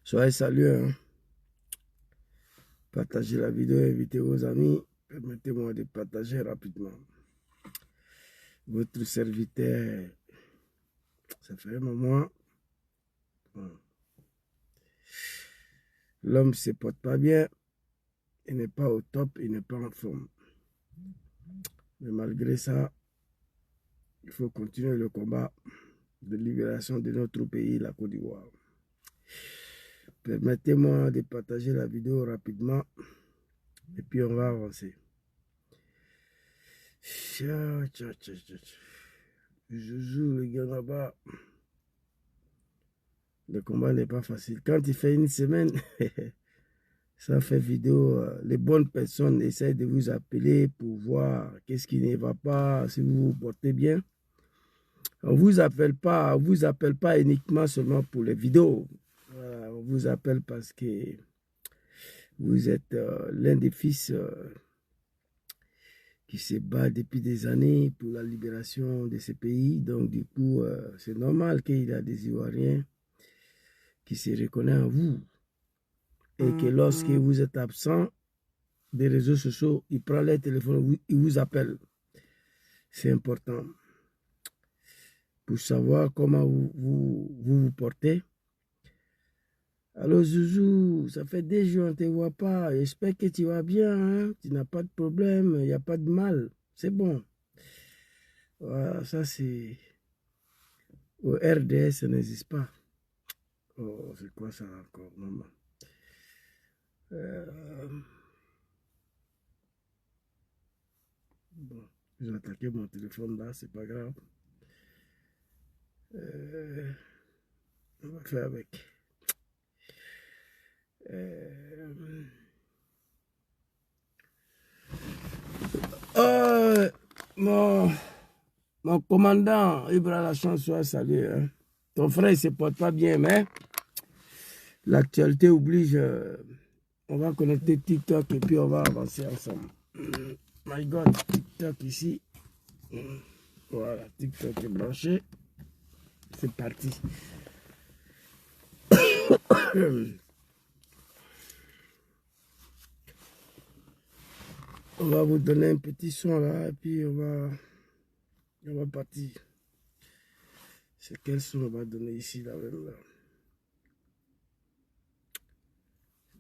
Soyez salués. Hein. Partagez la vidéo, invitez vos amis. Permettez-moi de partager rapidement. Votre serviteur, ça fait un moment. L'homme ne se porte pas bien. Il n'est pas au top, il n'est pas en forme. Mais malgré ça, il faut continuer le combat de libération de notre pays, la Côte d'Ivoire. Permettez-moi de partager la vidéo rapidement et puis on va avancer. Je joue le gars là-bas. Le combat n'est pas facile. Quand il fait une semaine, ça fait vidéo. Les bonnes personnes essayent de vous appeler pour voir qu'est-ce qui ne va pas, si vous vous portez bien. On ne vous appelle pas uniquement seulement pour les vidéos. On vous appelle parce que vous êtes l'un des fils qui se bat depuis des années pour la libération de ce pays. Donc du coup, c'est normal qu'il y a des Ivoiriens qui se reconnaissent en vous. Et que lorsque vous êtes absent des réseaux sociaux, ils prennent les téléphones, ils vous appellent. C'est important. Pour savoir comment vous portez. Alors Zouzou, ça fait des jours on ne te voit pas. J'espère que tu vas bien. Hein? Tu n'as pas de problème, il n'y a pas de mal. C'est bon. Voilà, ça c'est... Au RDS, ça n'existe pas. Oh, c'est quoi ça encore, maman? Bon, j'ai attaqué mon téléphone là, c'est pas grave. On va faire avec. Mon commandant, Ibra la chance soit salué. Hein. Ton frère ne se porte pas bien, mais l'actualité oblige. On va connecter TikTok et puis on va avancer ensemble. My God, TikTok ici. Voilà, TikTok est branché. C'est parti. On va vous donner un petit son là et puis on va partir. C'est quel son on va donner ici là même là?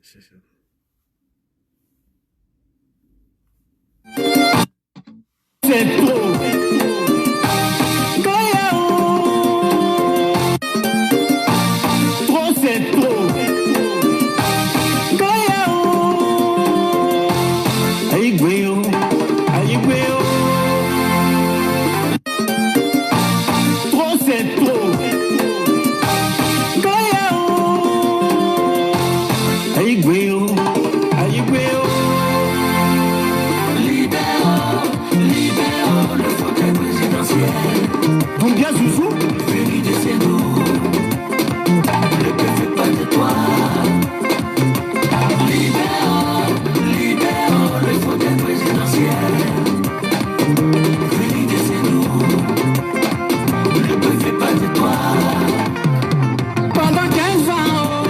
C'est ça. C'est trop. Trop c'est trop. Trop c'est trop. Libérons le fauteuil présidentiel. Donc bien Zouzou, venu de chez nous. Le peuple fait pas de toi. Libérons le fauteuil présidentiel. Venu de chez nous. Le peuple fait pas de toi. Pendant 15 ans,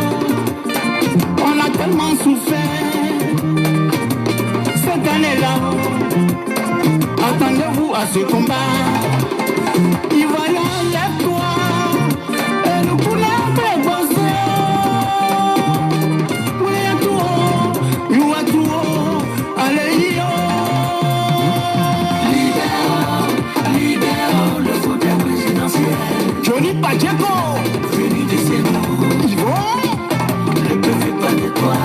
on a tellement souffert. Cette année-là, attendez-vous à ce combat. Ivoiriens, lève-toi et nous voulons te bosser. Oui, à tout haut, nous à tout haut, allez, yo. Libérons le fauteuil présidentiel. Johnny Pacheco, venu de chez nous. Yvon, le peuple fait pas de toi.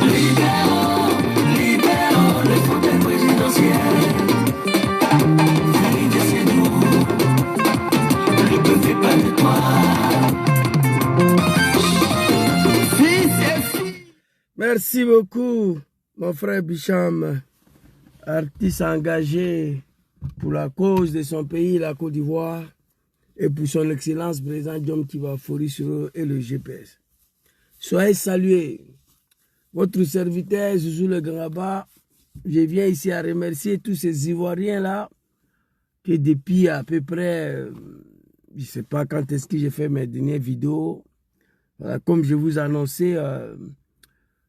Libérons le fauteuil présidentiel. Venu de chez nous. Le peuple fait pas de toi. Merci beaucoup, mon frère Bicham, artiste engagé pour la cause de son pays, la Côte d'Ivoire, et pour son excellence président Diom Kiba Fori sur eux et le GPS. Soyez salués. Votre serviteur, Zouzou le Graba, je viens ici à remercier tous ces Ivoiriens-là, que depuis à peu près, je ne sais pas quand est-ce que j'ai fait mes dernières vidéos, voilà, comme je vous annonçais,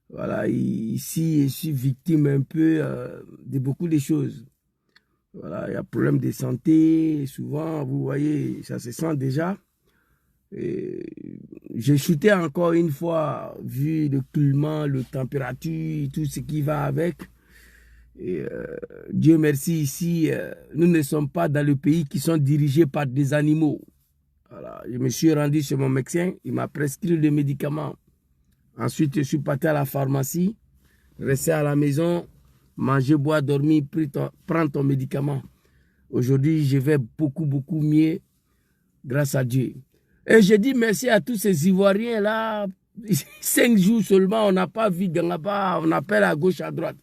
voilà, ici, je suis victime un peu de beaucoup de choses. Voilà, il y a problème de santé, souvent, vous voyez, ça se sent déjà. J'ai chuté encore une fois, vu le climat, la température, tout ce qui va avec. Et, Dieu merci, ici, nous ne sommes pas dans le pays qui sont dirigés par des animaux. Voilà, je me suis rendu chez mon médecin, il m'a prescrit des médicaments. Ensuite, je suis parti à la pharmacie, resté à la maison, manger, boire, dormir, prendre ton médicament. Aujourd'hui, je vais beaucoup mieux grâce à Dieu. Et je dis merci à tous ces Ivoiriens-là. 5 jours seulement, on n'a pas vu dans là-bas, on appelle à gauche, à droite.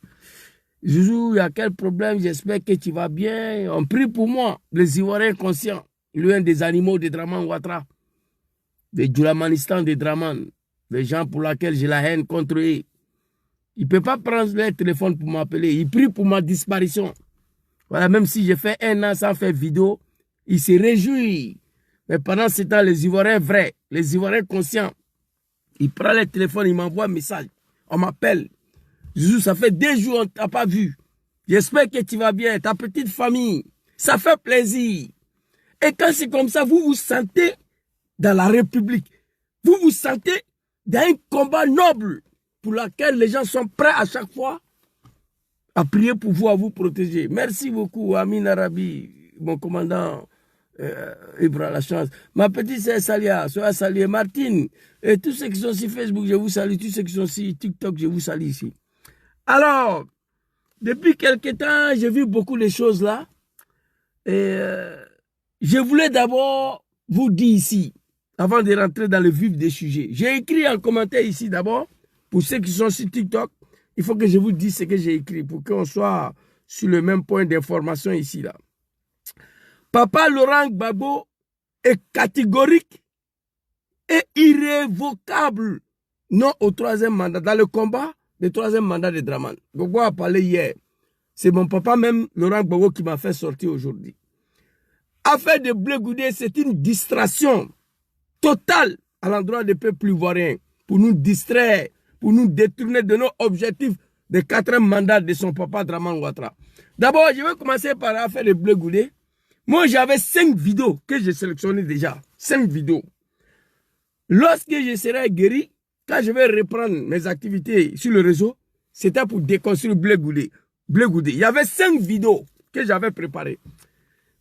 Zouzou, il y a quel problème? J'espère que tu vas bien. On prie pour moi, les Ivoiriens conscients, l'un des animaux de Draman Ouattara, des Djoulamanistan de Draman, les gens pour lesquels j'ai la haine contre eux. Il ne peut pas prendre le téléphone pour m'appeler. Il prie pour ma disparition. Voilà, même si j'ai fait 1 an sans faire vidéo, il se réjouit. Mais pendant ce temps, les Ivoiriens vrais, les Ivoiriens conscients, ils prennent le téléphone, ils m'envoient un message. On m'appelle. Zouzou, ça fait 2 jours, on ne t'a pas vu. J'espère que tu vas bien, ta petite famille. Ça fait plaisir. Et quand c'est comme ça, vous vous sentez dans la République. Vous vous sentez dans un combat noble pour lequel les gens sont prêts à chaque fois à prier pour vous, à vous protéger. Merci beaucoup, Amin Arabi, mon commandant Ibra la chance. Ma petite sœur Salia, sois saluée, Martine, et tous ceux qui sont sur Facebook, je vous salue. Tous ceux qui sont sur TikTok, je vous salue ici. Alors, depuis quelque temps, j'ai vu beaucoup de choses là. Et je voulais d'abord vous dire ici, avant de rentrer dans le vif des sujets. J'ai écrit un commentaire ici d'abord, pour ceux qui sont sur TikTok. Il faut que je vous dise ce que j'ai écrit pour qu'on soit sur le même point d'information ici là. Papa Laurent Gbagbo est catégorique et irrévocable non au 3e mandat, dans le combat du 3e mandat de Draman. Gbagbo a parlé hier. C'est mon papa même, Laurent Gbagbo, qui m'a fait sortir aujourd'hui. Affaire de Blé Goudé, c'est une distraction totale à l'endroit des peuples ivoiriens pour nous distraire, pour nous détourner de nos objectifs de 4e mandat de son papa Draman Ouattara. D'abord, je vais commencer par l'affaire de Blé Goudé. Moi, j'avais 5 vidéos que j'ai sélectionnées déjà. 5 vidéos. Lorsque je serai guéri, quand je vais reprendre mes activités sur le réseau, c'était pour déconstruire Blé Goudé. Il y avait 5 vidéos que j'avais préparées.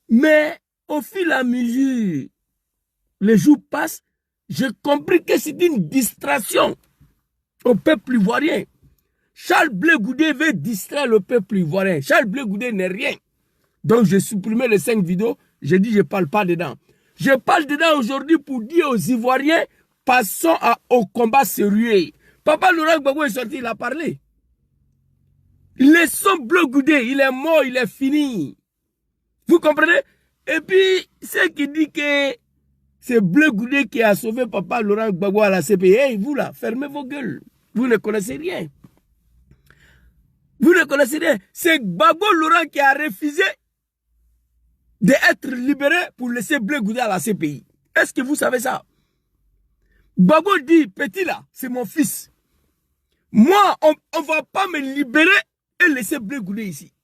Mais au fil et à mesure, les jours passent, j'ai compris que c'est une distraction au peuple ivoirien. Charles Blé Goudé veut distraire le peuple ivoirien. Charles Blé Goudé n'est rien. Donc, j'ai supprimé les 5 vidéos. J'ai dit, je ne parle pas dedans. Je parle dedans aujourd'hui pour dire aux Ivoiriens, passons au combat sérieux. Papa Laurent Gbagbo est sorti, il a parlé. Laissons Blé Goudé, il est mort, il est fini. Vous comprenez? Et puis, ce qui dit que c'est Blé Goudé qui a sauvé Papa Laurent Gbagbo à la CPI. Hey, vous là, fermez vos gueules. Vous ne connaissez rien. Vous ne connaissez rien. C'est Gbagbo Laurent qui a refusé d'être libéré pour laisser Blé Goudé à la CPI. Est-ce que vous savez ça? Gbagbo dit, petit là, c'est mon fils. Moi, on ne va pas me libérer et laisser Blé Goudé ici.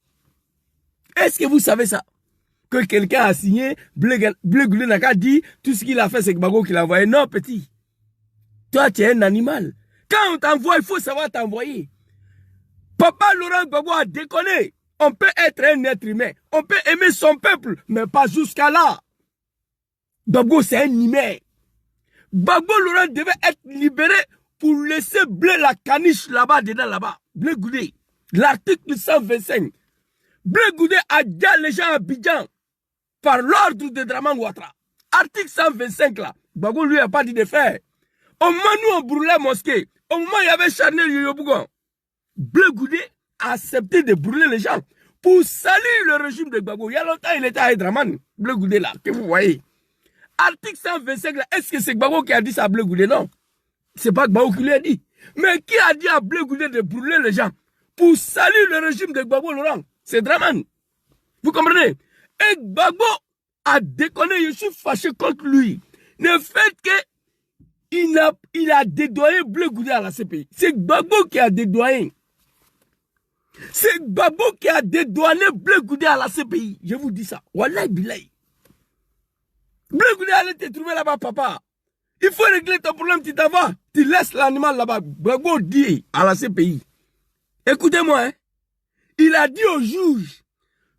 Est-ce que vous savez ça? Que quelqu'un a signé, Blé Goudé n'a qu'à dire, tout ce qu'il a fait, c'est Gbagbo qui l'a envoyé. Non, petit. Toi, tu es un animal. Quand on t'envoie, il faut savoir t'envoyer. Papa Laurent Gbagbo a déconné. On peut être un être humain. On peut aimer son peuple, mais pas jusqu'à là. Gbagbo, c'est un humain. Gbagbo Laurent devait être libéré pour laisser Blé la caniche là-bas, dedans là-bas. Blé Goudé. L'article 125. Blé Goudé a dit les gens à Abidjan par l'ordre de Draman Ouattara. Article 125 là. Gbagbo lui a pas dit de faire. Au moment où on brûlait la mosquée, au moment où il y avait Chanel Yoyobougon, Blé Goudé a accepté de brûler les gens pour saluer le régime de Gbagbo. Il y a longtemps, il était à Draman, Blé Goudé là, que vous voyez. Article 125 là, est-ce que c'est Gbagbo qui a dit ça à Blé Goudé? Non. C'est pas Gbagbo qui lui a dit. Mais qui a dit à Blé Goudé de brûler les gens pour saluer le régime de Gbagbo Laurent? C'est Dramane. Vous comprenez? Et Gbagbo a déconné, je suis fâché contre lui. Le fait qu'il a dédoyé Blé Goudé à la CPI. C'est Gbagbo qui a dédoyé. C'est Gbagbo qui a dédouané Blé Goudé à la CPI. Je vous dis ça. Wallahi billahi. Blé Goudé allait te trouver là-bas, papa. Il faut régler ton problème, tu t'en vas. Tu laisses l'animal là-bas. Gbagbo dit à la CPI. Écoutez-moi, hein. Il a dit au juge,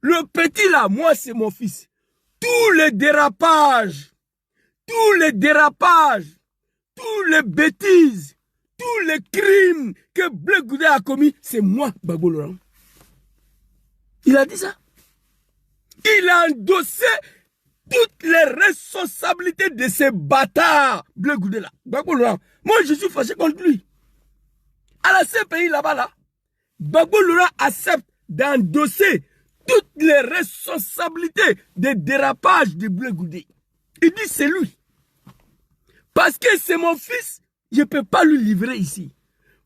le petit là, moi c'est mon fils. Tous les dérapages, tous les bêtises, tous les crimes que Blé Goudé a commis, c'est moi, Gbagbo Laurent. Il a dit ça. Il a endossé toutes les responsabilités de ces bâtards, Blé Goudé là. Gbagbo Laurent. Moi, je suis fâché contre lui. À la CPI là-bas, là, Gbagbo Laurent accepte d'endosser toutes les responsabilités des dérapages de Blé Goudé. Il dit c'est lui. Parce que c'est mon fils, je ne peux pas lui livrer ici.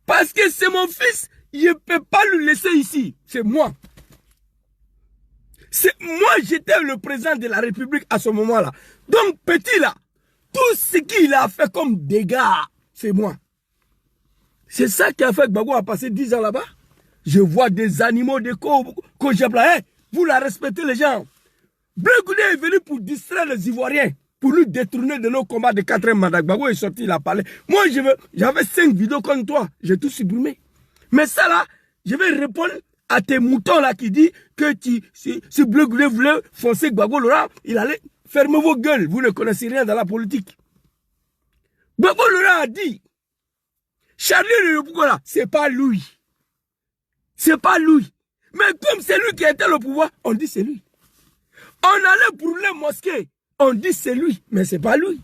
Parce que c'est mon fils, je ne peux pas lui laisser ici. C'est moi. Moi, j'étais le président de la République à ce moment-là. Donc, petit là, tout ce qu'il a fait comme dégâts, c'est moi. C'est ça qui a fait que Gbagbo a passé 10 ans là-bas. Je vois des animaux de Kojabla. Vous la respectez les gens. Blé Goudé est venu pour distraire les Ivoiriens, pour nous détourner de nos combats de 4e mandat. Gbagbo est sorti, il a parlé. Moi, j'avais 5 vidéos comme toi. J'ai tout supprimé. Mais ça là, je vais répondre à tes moutons là qui disent que si Blé Goudé voulait foncer Gbagbo Laurent, il allait fermer vos gueules. Vous ne connaissez rien dans la politique. Gbagbo Laurent a dit, Charlie Le Poukola, c'est pas lui. C'est pas lui. Mais comme c'est lui qui était au pouvoir, on dit c'est lui. On allait brûler mosquée, on dit c'est lui, mais c'est pas lui.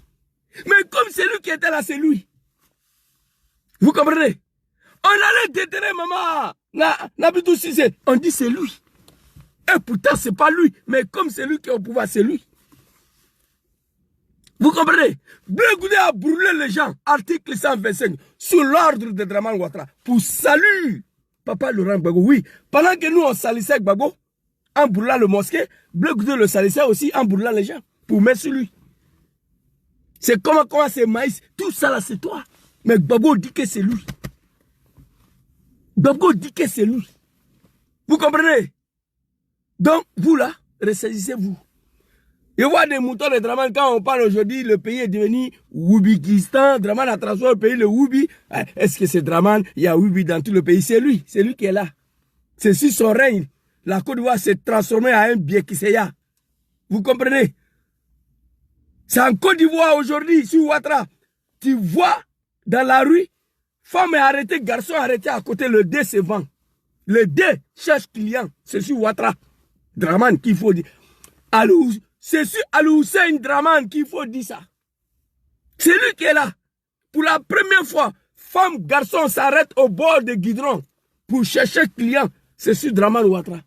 Mais comme c'est lui qui était là, c'est lui. Vous comprenez? On allait déterrer maman Nabitou Cissé, on dit c'est lui. Et pourtant c'est pas lui, mais comme c'est lui qui est au pouvoir, c'est lui. Vous comprenez? Blé Goudé a brûlé les gens, article 125, sous l'ordre de Dramane Ouattara, pour salut Papa Laurent Gbagbo. Oui, pendant que nous on salissait Gbagbo, en brûlant le mosquée, Blé Goudé le salissait aussi en brûlant les gens, pour mettre sur lui. C'est comment c'est maïs, tout ça là c'est toi. Mais Gbagbo dit que c'est lui. Gbagbo dit que c'est lui. Vous comprenez? Donc, vous là, ressaisissez-vous. Je vois des moutons de Dramane, quand on parle aujourd'hui, le pays est devenu Woubikistan, Dramane a transformé le pays, le Woubi. Est-ce que c'est Dramane? Il y a Woubi dans tout le pays, c'est lui qui est là. C'est sur son règne. La Côte d'Ivoire s'est transformée en un Biekisseya. Vous comprenez? C'est en Côte d'Ivoire aujourd'hui, sur Ouattara. Tu vois dans la rue, femme est arrêtée, garçon arrêté à côté, le dé se vend. Le dé cherche client, c'est sur Ouattara. Dramane qu'il faut dire. C'est sur Al-Hussein Dramane qu'il faut dire ça. C'est lui qui est là. Pour la première fois, femme, garçon s'arrête au bord de Guidron pour chercher client. C'est sur Dramane Ouattara.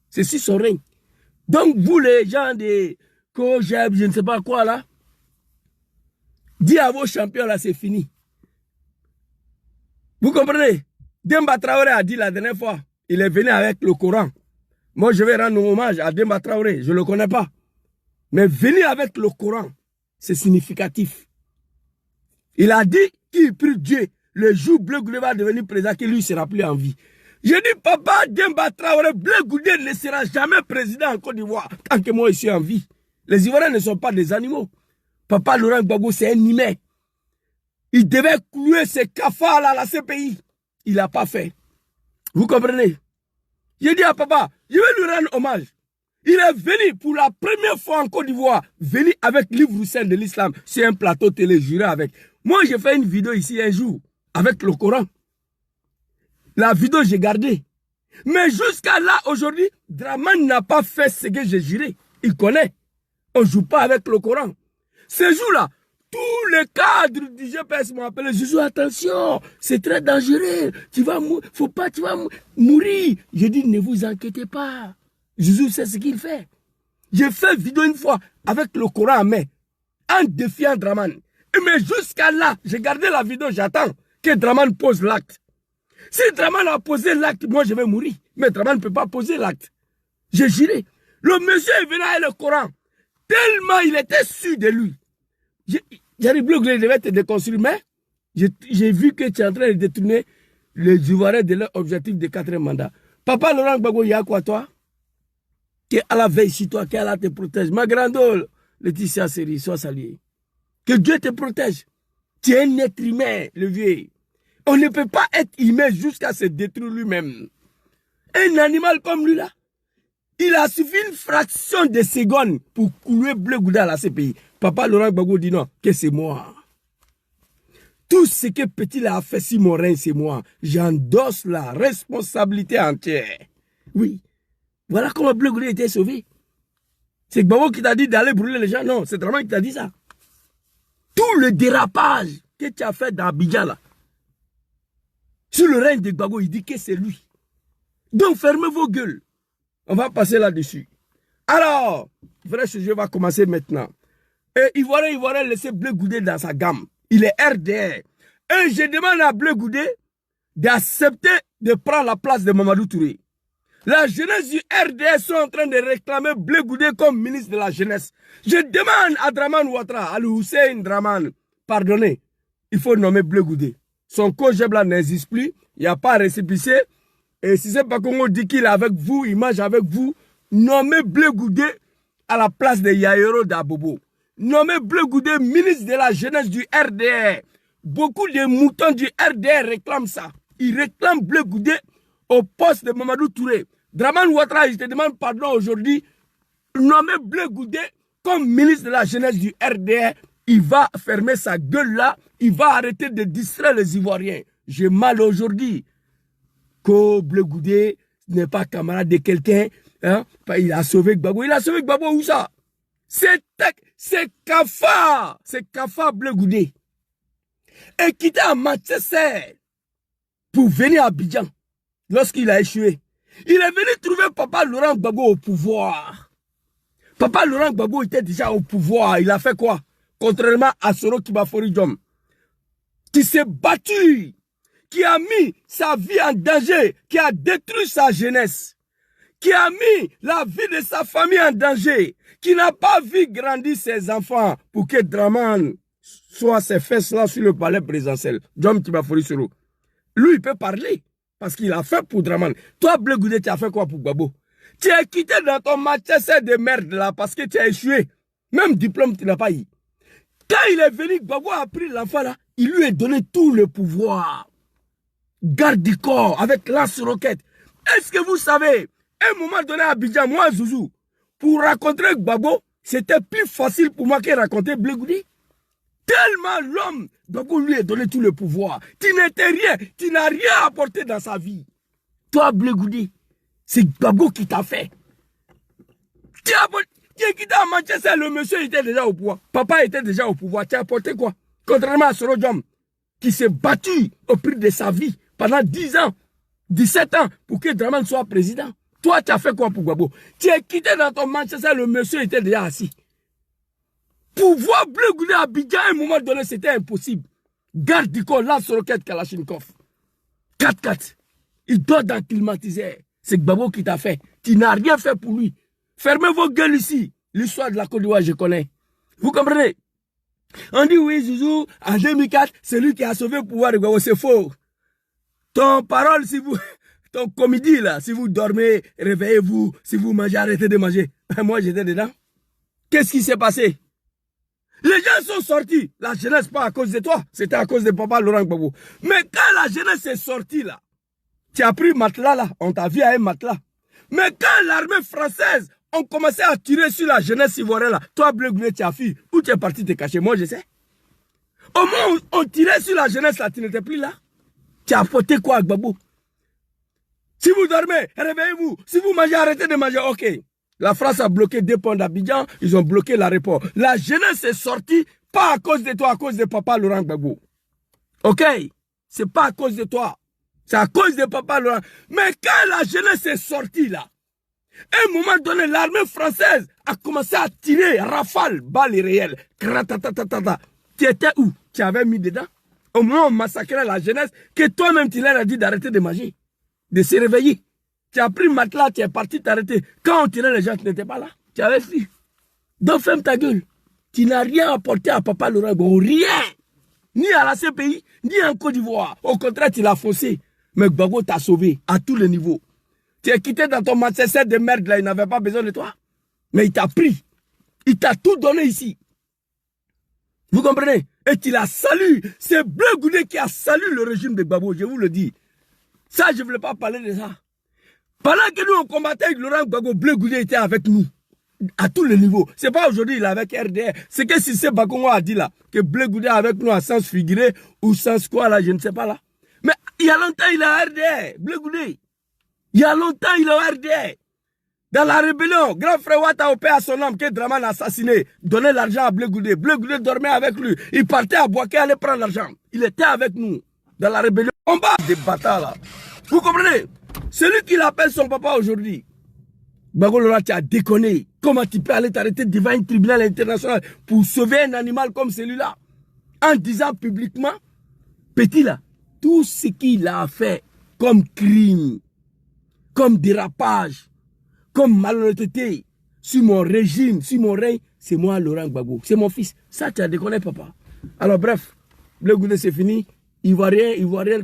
C'est sur son règne. Donc vous les gens de Kojab, je ne sais pas quoi là, dis à vos champions là, c'est fini. Vous comprenez? Demba Traoré a dit la dernière fois, il est venu avec le Coran. Moi je vais rendre hommage à Demba Traoré, je ne le connais pas. Mais venir avec le Coran, c'est significatif. Il a dit qu'il prie Dieu, le jour Blé Goudé va devenir président, que lui sera plus en vie. Je dis, papa Demba Traoré, Blé Goudé ne sera jamais président en Côte d'Ivoire, tant que moi je suis en vie. Les Ivoiriens ne sont pas des animaux. Papa Laurent Gbagbo, c'est un humain. Il devait clouer ses cafards là, à la CPI. Il n'a pas fait. Vous comprenez? Je dis à papa, je vais lui rendre hommage. Il est venu pour la première fois en Côte d'Ivoire, venu avec livre saint de l'islam, sur un plateau télé, juré avec. Moi, j'ai fait une vidéo ici un jour, avec le Coran. La vidéo, j'ai gardé. Mais jusqu'à là, aujourd'hui, Dramane n'a pas fait ce que j'ai juré. Il connaît. On ne joue pas avec le Coran. Ce jour-là, tous les cadres du GPS m'ont appelé. Je dis, attention, c'est très dangereux. Tu vas mourir. J'ai dit, ne vous inquiétez pas. Jésus sait ce qu'il fait. J'ai fait vidéo une fois avec le Coran en main, en défiant Dramane. Mais jusqu'à là, j'ai gardé la vidéo, j'attends que que Draman pose l'acte. Si Draman a posé l'acte, moi je vais mourir. Mais Draman ne peut pas poser l'acte. J'ai juré. Le monsieur est venu avec le Coran. Tellement il était sûr de lui. J'ai dit, Bleu Goudé, je devais te déconstruire, mais j'ai vu que tu es en train de détourner les Ivoiriens de leur objectif de 4e mandat. Papa Laurent Gbagbo, il y a quoi toi? Qui est à la veille sur toi, qui est là te protège. Ma grande Laetitia Seri, sois saluée. Que Dieu te protège. Tu es un être humain, le vieux. On ne peut pas être humain jusqu'à se détruire lui-même. Un animal comme lui là, il a suffi une fraction de seconde pour couler Bleu Goudé à la CPI. Papa Laurent Gbagbo dit non, que c'est moi. Tout ce que Petit a fait si mon règne, c'est moi. J'endosse la responsabilité entière. Oui. Voilà comment Bleu Goudé était sauvé. C'est Gbagbo qui t'a dit d'aller brûler les gens. Non, c'est Draman qui t'a dit ça. Tout le dérapage que tu as fait dans Abidjan là, sur le règne de Gbagbo, il dit que c'est lui. Donc fermez vos gueules. On va passer là-dessus. Alors, vrai sujet va commencer maintenant. Et Ivoirien, laissez Bleu Goudé dans sa gamme. Il est RDR. Et je demande à Bleu Goudé d'accepter de prendre la place de Mamadou Touré. La jeunesse du RDR sont en train de réclamer Bleu Goudé comme ministre de la jeunesse. Je demande à Draman Ouattara, à Hussein Draman, pardonnez, il faut nommer Bleu Goudé. Son cogeb là n'existe plus, il n'y a pas récépissé. Et si c'est pas qu'on dit qu'il est avec vous, il mange avec vous, nommez Bleu Goudé à la place de Yaïro d'Abobo. Nommez Bleu Goudé ministre de la jeunesse du RDR. Beaucoup de moutons du RDR réclament ça. Ils réclament Bleu Goudé au poste de Mamadou Touré. Draman Ouattara, je te demande pardon aujourd'hui. Nommez Bleu Goudé comme ministre de la jeunesse du RDR. Il va fermer sa gueule là. Il va arrêter de distraire les Ivoiriens. J'ai mal aujourd'hui. Que Bleu Goudé n'est pas camarade de quelqu'un. Hein? Il a sauvé Gbagbo. Il a sauvé Gbagbo où ça? C'est Kafa. C'est Kafa Bleu Goudé. Et quitté à Manchester pour venir à Abidjan lorsqu'il a échoué. Il est venu trouver Papa Laurent Gbagbo au pouvoir. Papa Laurent Gbagbo était déjà au pouvoir. Il a fait quoi? Contrairement à Soro Kibafori Diom, qui s'est battu, qui a mis sa vie en danger, qui a détruit sa jeunesse, qui a mis la vie de sa famille en danger, qui n'a pas vu grandir ses enfants pour que Draman soit ses fesses là sur le palais présidentiel. Diom Kibafori Soro. Lui, il peut parler parce qu'il a fait pour Draman. Toi, Bleu Goudé, tu as fait quoi pour Gbagbo? Tu es quitté dans ton Manchester de merde là parce que tu as échoué. Même diplôme, tu n'as pas eu. Quand il est venu, Gbagbo a pris l'enfant là, il lui a donné tout le pouvoir. Garde du corps avec lance-roquette. Est-ce que vous savez, à un moment donné à Abidjan, moi, Zouzou, pour raconter Gbagbo, c'était plus facile pour moi que raconter Bleu Goudé. Tellement l'homme, Gbagbo lui a donné tout le pouvoir. Tu n'étais rien, tu n'as rien apporté dans sa vie. Toi, Bleu Goudé, c'est Gbagbo qui t'a fait. Tu es quitté à Manchester, le monsieur était déjà au pouvoir. Papa était déjà au pouvoir. Tu as apporté quoi? Contrairement à Soro Diom, qui s'est battu au prix de sa vie pendant 10 ans, 17 ans, pour que Draman soit président. Toi, tu as fait quoi pour Gbagbo? Tu es quitté dans ton Manchester, le monsieur était déjà assis. Pour voir Bleu Goudé à Abidjan, à un moment donné, c'était impossible. Garde du corps, lance-roquette Kalachnikov. 4-4. Il dort dans le climatiseur. C'est Gbagbo qui t'a fait. Tu n'as rien fait pour lui. Fermez vos gueules ici. L'histoire de la Côte d'Ivoire, je connais. Vous comprenez? On dit oui, Zouzou, en 2004, c'est lui qui a sauvé le pouvoir de Gbagbo. C'est faux. Ton parole, si vous... Ton comédie, là, si vous dormez, réveillez-vous. Si vous mangez, arrêtez de manger. Moi, j'étais dedans. Qu'est-ce qui s'est passé? Les gens sont sortis. La jeunesse, pas à cause de toi. C'était à cause de Papa Laurent Gbagbo. Mais quand la jeunesse est sortie, là, tu as pris matelas, là. On t'a vu à un matelas. Mais quand l'armée française ont commencé à tirer sur la jeunesse ivoirienne, là, toi, Bleu Goudé, tu as fui. Où tu es parti te cacher? Moi, je sais. Au moment où on tirait sur la jeunesse, là, tu n'étais plus là. Tu as apporté quoi à Gbagbo? Si vous dormez, réveillez-vous. Si vous mangez, arrêtez de manger. Ok. La France a bloqué 2 ponts d'Abidjan. Ils ont bloqué l'aéroport. La jeunesse est sortie, pas à cause de toi, à cause de Papa Laurent Gbagbo. Ok? C'est pas à cause de toi. C'est à cause de Papa Laurent. Mais quand la jeunesse est sortie là, à un moment donné, l'armée française a commencé à tirer rafale, balles réelles. Tu étais où? Tu avais mis dedans? Au moment où on massacrait la jeunesse, que toi-même tu leur as dit d'arrêter de manger, de se réveiller. Tu as pris matelas, tu es parti t'arrêter. Quand on tirait les gens, tu n'étais pas là. Tu avais fui. Donc ferme ta gueule. Tu n'as rien apporté à Papa Laurent Gbagbo. Rien. Ni à la CPI, ni en Côte d'Ivoire. Au contraire, tu l'as faussé. Mais Gbagbo t'a sauvé à tous les niveaux. Tu es quitté dans ton Manchester de merde là, il n'avait pas besoin de toi. Mais il t'a pris. Il t'a tout donné ici. Vous comprenez? Et tu l'as salué. C'est Bleu Goudé qui a salué le régime de Gbagbo, je vous le dis. Ça, je ne voulais pas parler de ça. Pendant que nous, on combattait avec Laurent Gbagbo, Bleu Goudé était avec nous. À tous les niveaux. C'est pas aujourd'hui, il est avec RDR. C'est que si c'est Bakongo a dit là, que Bleu Goudé est avec nous à sens figuré ou sens quoi là, je ne sais pas là. Mais il y a longtemps, il est à RDR, Bleu Goudé. Il y a longtemps, il est au RDR. Dans la rébellion, grand frère Ouattara au à son âme, que Draman a assassiné, donnait l'argent à Bleu Goudé. Bleu Goudé dormait avec lui. Il partait à Boaké, aller prendre l'argent. Il était avec nous. Dans la rébellion, on bat des bâtards là. Vous comprenez? Celui qui l'appelle son papa aujourd'hui. Gbagbo Laurent, tu as déconné. Comment tu peux aller t'arrêter devant un tribunal international pour sauver un animal comme celui-là? En disant publiquement, petit là, tout ce qu'il a fait comme crime, comme dérapage, comme malhonnêteté, sur mon régime, sur mon règne, c'est moi Laurent Gbagbo. C'est mon fils. Ça, tu as déconné, papa. Alors bref, Bleu Goudé, c'est fini. Ivoirien,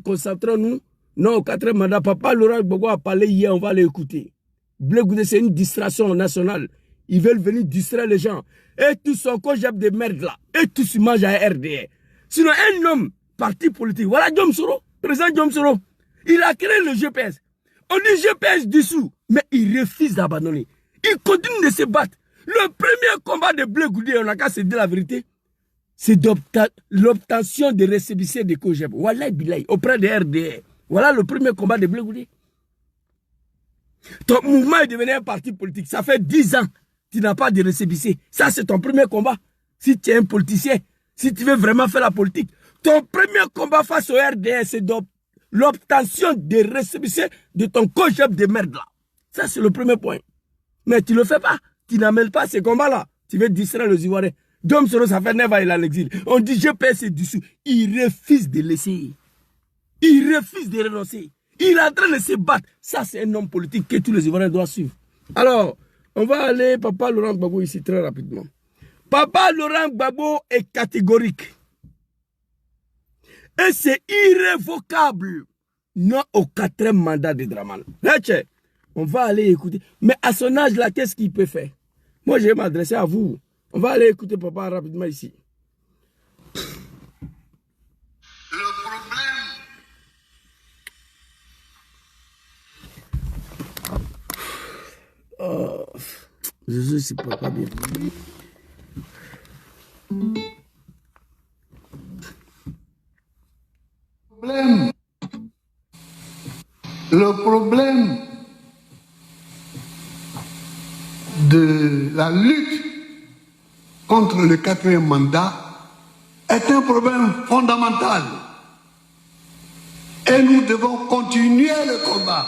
concentrons-nous. Non, au 4e mandat, papa Laurent Gbagbo a parlé hier, on va l'écouter. Bleu Goudé, c'est une distraction nationale. Ils veulent venir distraire les gens. Et tout son cogep de merde là. Et tout se mange à RDR. Sinon, un homme, parti politique. Voilà Diom Soro, président Diom Soro. Il a créé le GPS. On dit GPS dessous. Mais il refuse d'abandonner. Il continue de se battre. Le premier combat de Bleu Goudé, on a qu'à se dire la vérité, c'est l'obtention des récépissés de cogep. Voilà Bilay, auprès de RDR. Voilà le premier combat de Bleu Goudé. Ton mouvement est devenu un parti politique. Ça fait 10 ans. Tu n'as pas de récépissé. Ça, c'est ton premier combat. Si tu es un politicien, si tu veux vraiment faire la politique, ton premier combat face au RDR, c'est l'obtention des récépissés de ton cogep de merde là. Ça, c'est le premier point. Mais tu ne le fais pas. Tu n'amènes pas ces combats-là. Tu veux distraire les Ivoiriens. Diom Soro, ça fait 9 ans, il est en exil. On dit GPS dessous. Il refuse de laisser. Il refuse de renoncer. Il est en train de se battre. Ça, c'est un homme politique que tous les Ivoiriens doivent suivre. Alors, on va aller, Papa Laurent Gbagbo, ici très rapidement. Papa Laurent Gbagbo est catégorique. Et c'est irrévocable. Non au 4e mandat de Draman. On va aller écouter. Mais à son âge là, qu'est-ce qu'il peut faire? Moi, je vais m'adresser à vous. On va aller écouter Papa rapidement ici. Oh, Jésus, c'est pas bien. Le problème de la lutte contre le 4e mandat est un problème fondamental. Et nous devons continuer le combat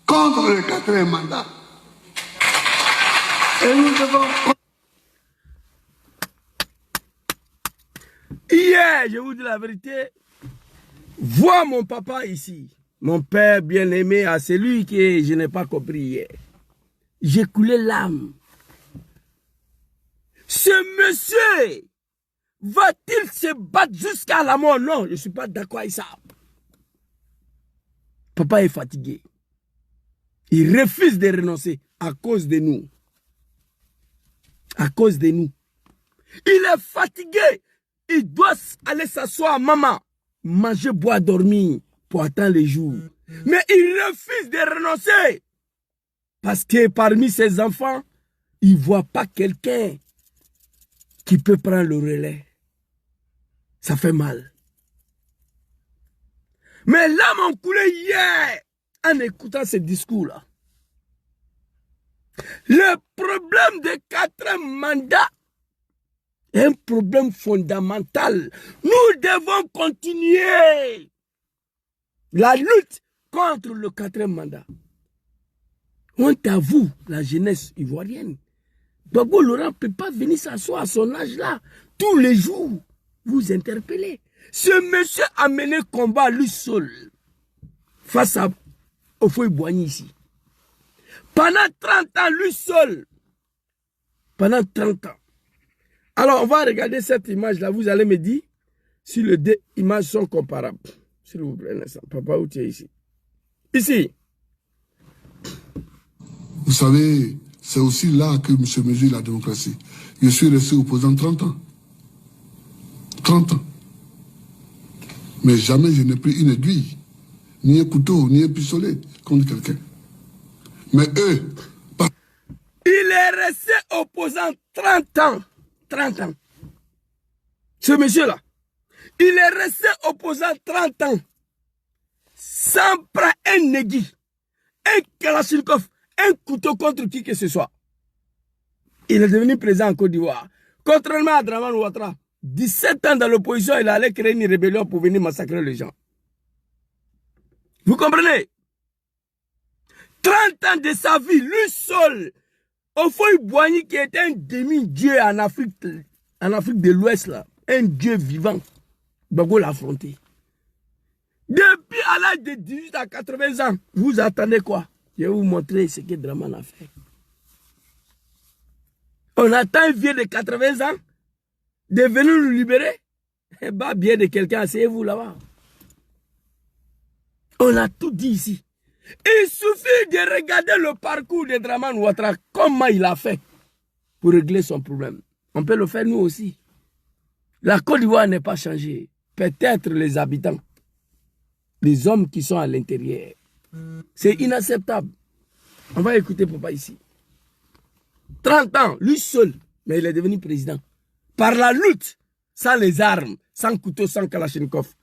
contre le 4e mandat. Et nous devons... Hier, je vous dis la vérité, vois mon papa ici, mon père bien-aimé, à celui que je n'ai pas compris hier. J'ai coulé l'âme. Ce monsieur va-t-il se battre jusqu'à la mort? Non, je ne suis pas d'accord avec ça. Papa est fatigué. Il refuse de renoncer à cause de nous. À cause de nous. Il est fatigué. Il doit aller s'asseoir, maman, manger, boire, dormir pour attendre les jours. Mais il refuse de renoncer. Parce que parmi ses enfants, il ne voit pas quelqu'un qui peut prendre le relais. Ça fait mal. Mais là, mon coulé hier, en écoutant ce discours-là, le problème des 4 mandats est un problème fondamental. Nous devons continuer la lutte contre le 4e mandat. Honte à vous, la jeunesse ivoirienne. Gbagbo Laurent ne peut pas venir s'asseoir à son âge là. Tous les jours, vous interpellez. Ce monsieur a mené combat lui seul face à Houphouët-Boigny ici. Pendant 30 ans, lui seul. Pendant 30 ans. Alors, on va regarder cette image-là. Vous allez me dire si les deux images sont comparables. S'il vous plaît, papa, où tu es ici? Ici. Vous savez, c'est aussi là que se mesure la démocratie. Je suis resté opposant 30 ans. 30 ans. Mais jamais je n'ai pris une aiguille, ni un couteau, ni un pistolet contre quelqu'un. Mais eux... Il est resté opposant 30 ans. 30 ans. Ce monsieur-là. Il est resté opposant 30 ans. Sans prendre un aiguille, un kalachnikov, un couteau contre qui que ce soit. Il est devenu président en Côte d'Ivoire. Contrairement à Dramane Ouattara, 17 ans dans l'opposition, il allait créer une rébellion pour venir massacrer les gens. Vous comprenez? 30 ans de sa vie, lui seul. Houphouët-Boigny qui était un demi-dieu en Afrique de l'Ouest, là, un dieu vivant. Gbagbo l'a affronté. Depuis à l'âge de 18 à 80 ans, vous attendez quoi? Je vais vous montrer ce que Dramane a fait. On attend un vieux de 80 ans de venir nous libérer. Eh bien, bien de quelqu'un, asseyez-vous là-bas. On a tout dit ici. Il suffit de regarder le parcours de Dramane Ouattara, comment il a fait pour régler son problème. On peut le faire nous aussi. La Côte d'Ivoire n'est pas changée. Peut-être les habitants, les hommes qui sont à l'intérieur. C'est inacceptable. On va écouter papa ici. 30 ans, lui seul, mais il est devenu président. Par la lutte, sans les armes, sans couteau, sans kalachnikov.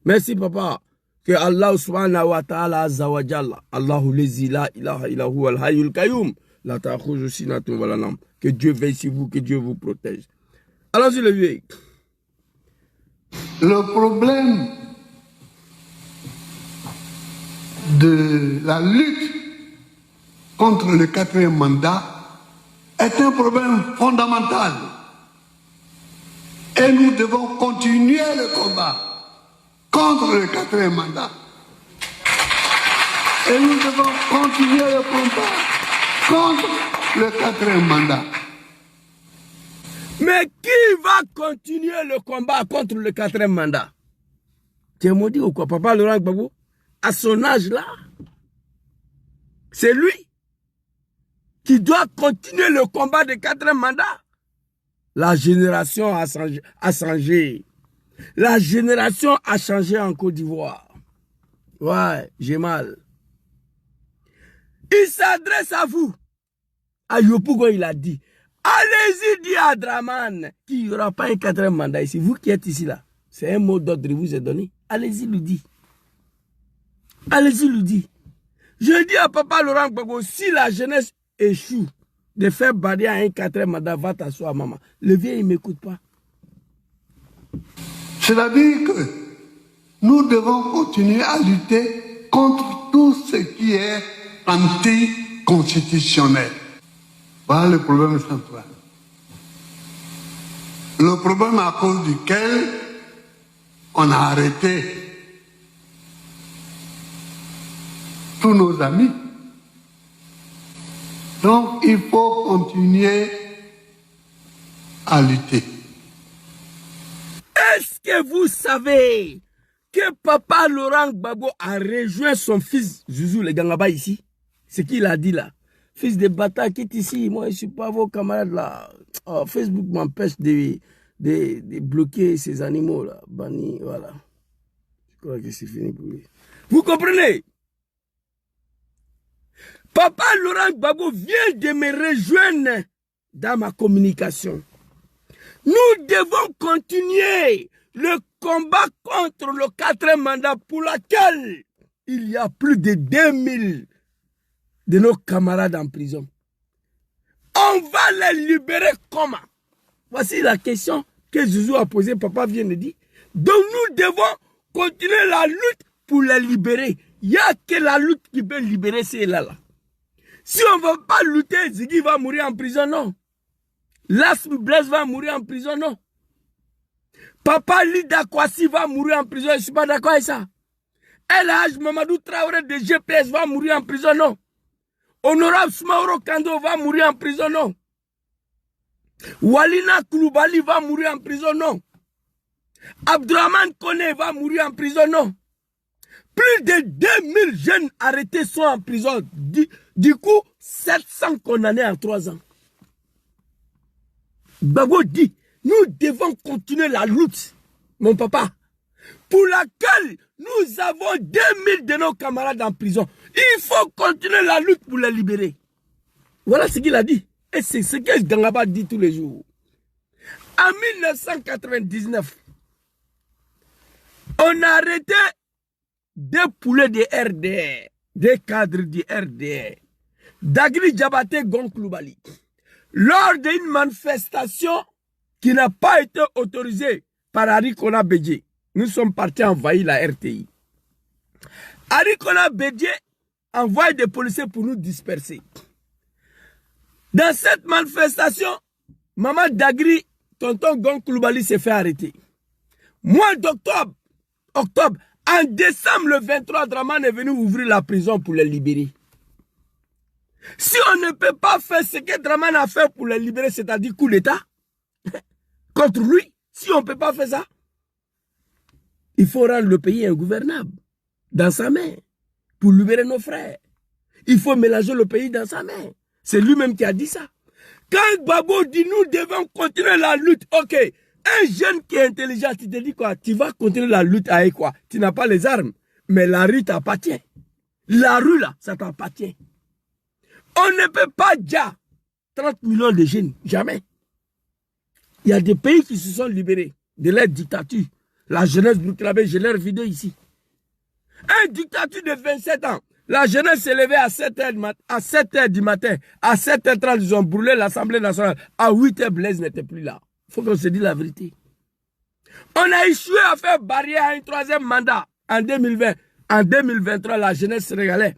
Merci papa. Que Allah subhanahu wa ta'ala azza wa jalla, Allahu lezi la ilaha illahu al hayyul qayyum, la ta'khudhu sinatun wa la nawm. Que Dieu veille sur vous, que Dieu vous protège. Allons-y le vieux. Le problème de la lutte contre le 4e mandat est un problème fondamental. Et nous devons continuer le combat contre le 4e mandat. Et nous devons continuer le combat contre le 4e mandat. Mais qui va continuer le combat contre le 4e mandat? Tu es maudit ou quoi, papa Laurent Gbagbo? À son âge là, c'est lui qui doit continuer le combat du 4e mandat. La génération a changé. La génération a changé en Côte d'Ivoire. Ouais, j'ai mal. Il s'adresse à vous. À Yopougon, il a dit, allez-y dire à Dramane qu'il n'y aura pas un 4e mandat ici. Vous qui êtes ici là, c'est un mot d'ordre qui vous est donné. Allez-y lui dire. Allez-y lui dire. Je dis à papa Laurent Gbagbo, si la jeunesse échoue de faire bader à un 4e mandat, va t'asseoir maman. Le vieux, il ne m'écoute pas. C'est-à-dire que nous devons continuer à lutter contre tout ce qui est anticonstitutionnel. Voilà le problème central. Le problème à cause duquel on a arrêté tous nos amis. Donc il faut continuer à lutter. Est-ce que vous savez que papa Laurent Gbagbo a rejoint son fils Zouzou le Gangaba ici? Ce qu'il a dit là. Fils de bâtard, quitte ici. Moi, je ne suis pas vos camarades là. Oh, Facebook m'empêche de bloquer ces animaux là. Banni, voilà. Je crois que c'est fini pour lui. Vous comprenez? Papa Laurent Gbagbo vient de me rejoindre dans ma communication. Nous devons continuer le combat contre le 4e mandat pour lequel il y a plus de 2000 de nos camarades en prison. On va les libérer comment? Voici la question que Zouzou a posée, papa vient de dire. Donc nous devons continuer la lutte pour les libérer. Il n'y a que la lutte qui peut libérer ces là-là. Si on ne va pas lutter, Ziggy va mourir en prison, non. Las Blaise va mourir en prison, non. Papa Lida Kwasi va mourir en prison, je ne suis pas d'accord avec ça. El Haj Mamadou Traoré de GPS va mourir en prison, non. Honorable Smaoro Kando va mourir en prison, non. Walina Koulibaly va mourir en prison, non. Abdourahmane Kone va mourir en prison, non. Plus de 2000 jeunes arrêtés sont en prison. Du coup, 700 condamnés en 3 ans. Gbagbo dit, nous devons continuer la lutte, mon papa, pour laquelle nous avons 2000 de nos camarades en prison. Il faut continuer la lutte pour les libérer. Voilà ce qu'il a dit. Et c'est ce que Gangaba dit tous les jours. En 1999, on a arrêté des poulets de RDR, des cadres du RDR, Dagri Diabaté Gon Koulibaly, lors d'une manifestation qui n'a pas été autorisée par Arikona Bédié. Nous sommes partis envahir la RTI. Arikona Bédié envoie des policiers pour nous disperser. Dans cette manifestation, Maman Dagri, tonton Gon Koulibaly s'est fait arrêter. Mois d'octobre, en décembre le 23, Dramane est venu ouvrir la prison pour les libérer. Si on ne peut pas faire ce que Dramane a fait pour les libérer, c'est-à-dire coup d'État, contre lui, si on ne peut pas faire ça, il faut rendre le pays ingouvernable dans sa main pour libérer nos frères. Il faut mélanger le pays dans sa main. C'est lui-même qui a dit ça. Quand Babo dit nous devons continuer la lutte, ok, un jeune qui est intelligent, tu te dis quoi? Tu vas continuer la lutte avec quoi? Tu n'as pas les armes, mais la rue t'appartient. La rue là, ça t'appartient. On ne peut pas dire 30 millions de jeunes, jamais. Il y a des pays qui se sont libérés de leur dictature. La jeunesse burkinabé, je l'ai vidéo ici. Un dictature de 27 ans. La jeunesse s'est levée à 7h du matin. À 7h30, ils ont brûlé l'Assemblée nationale. À 8h, Blaise n'était plus là. Il faut qu'on se dise la vérité. On a échoué à faire barrière à un 3e mandat en 2020. En 2023, la jeunesse sénégalaise,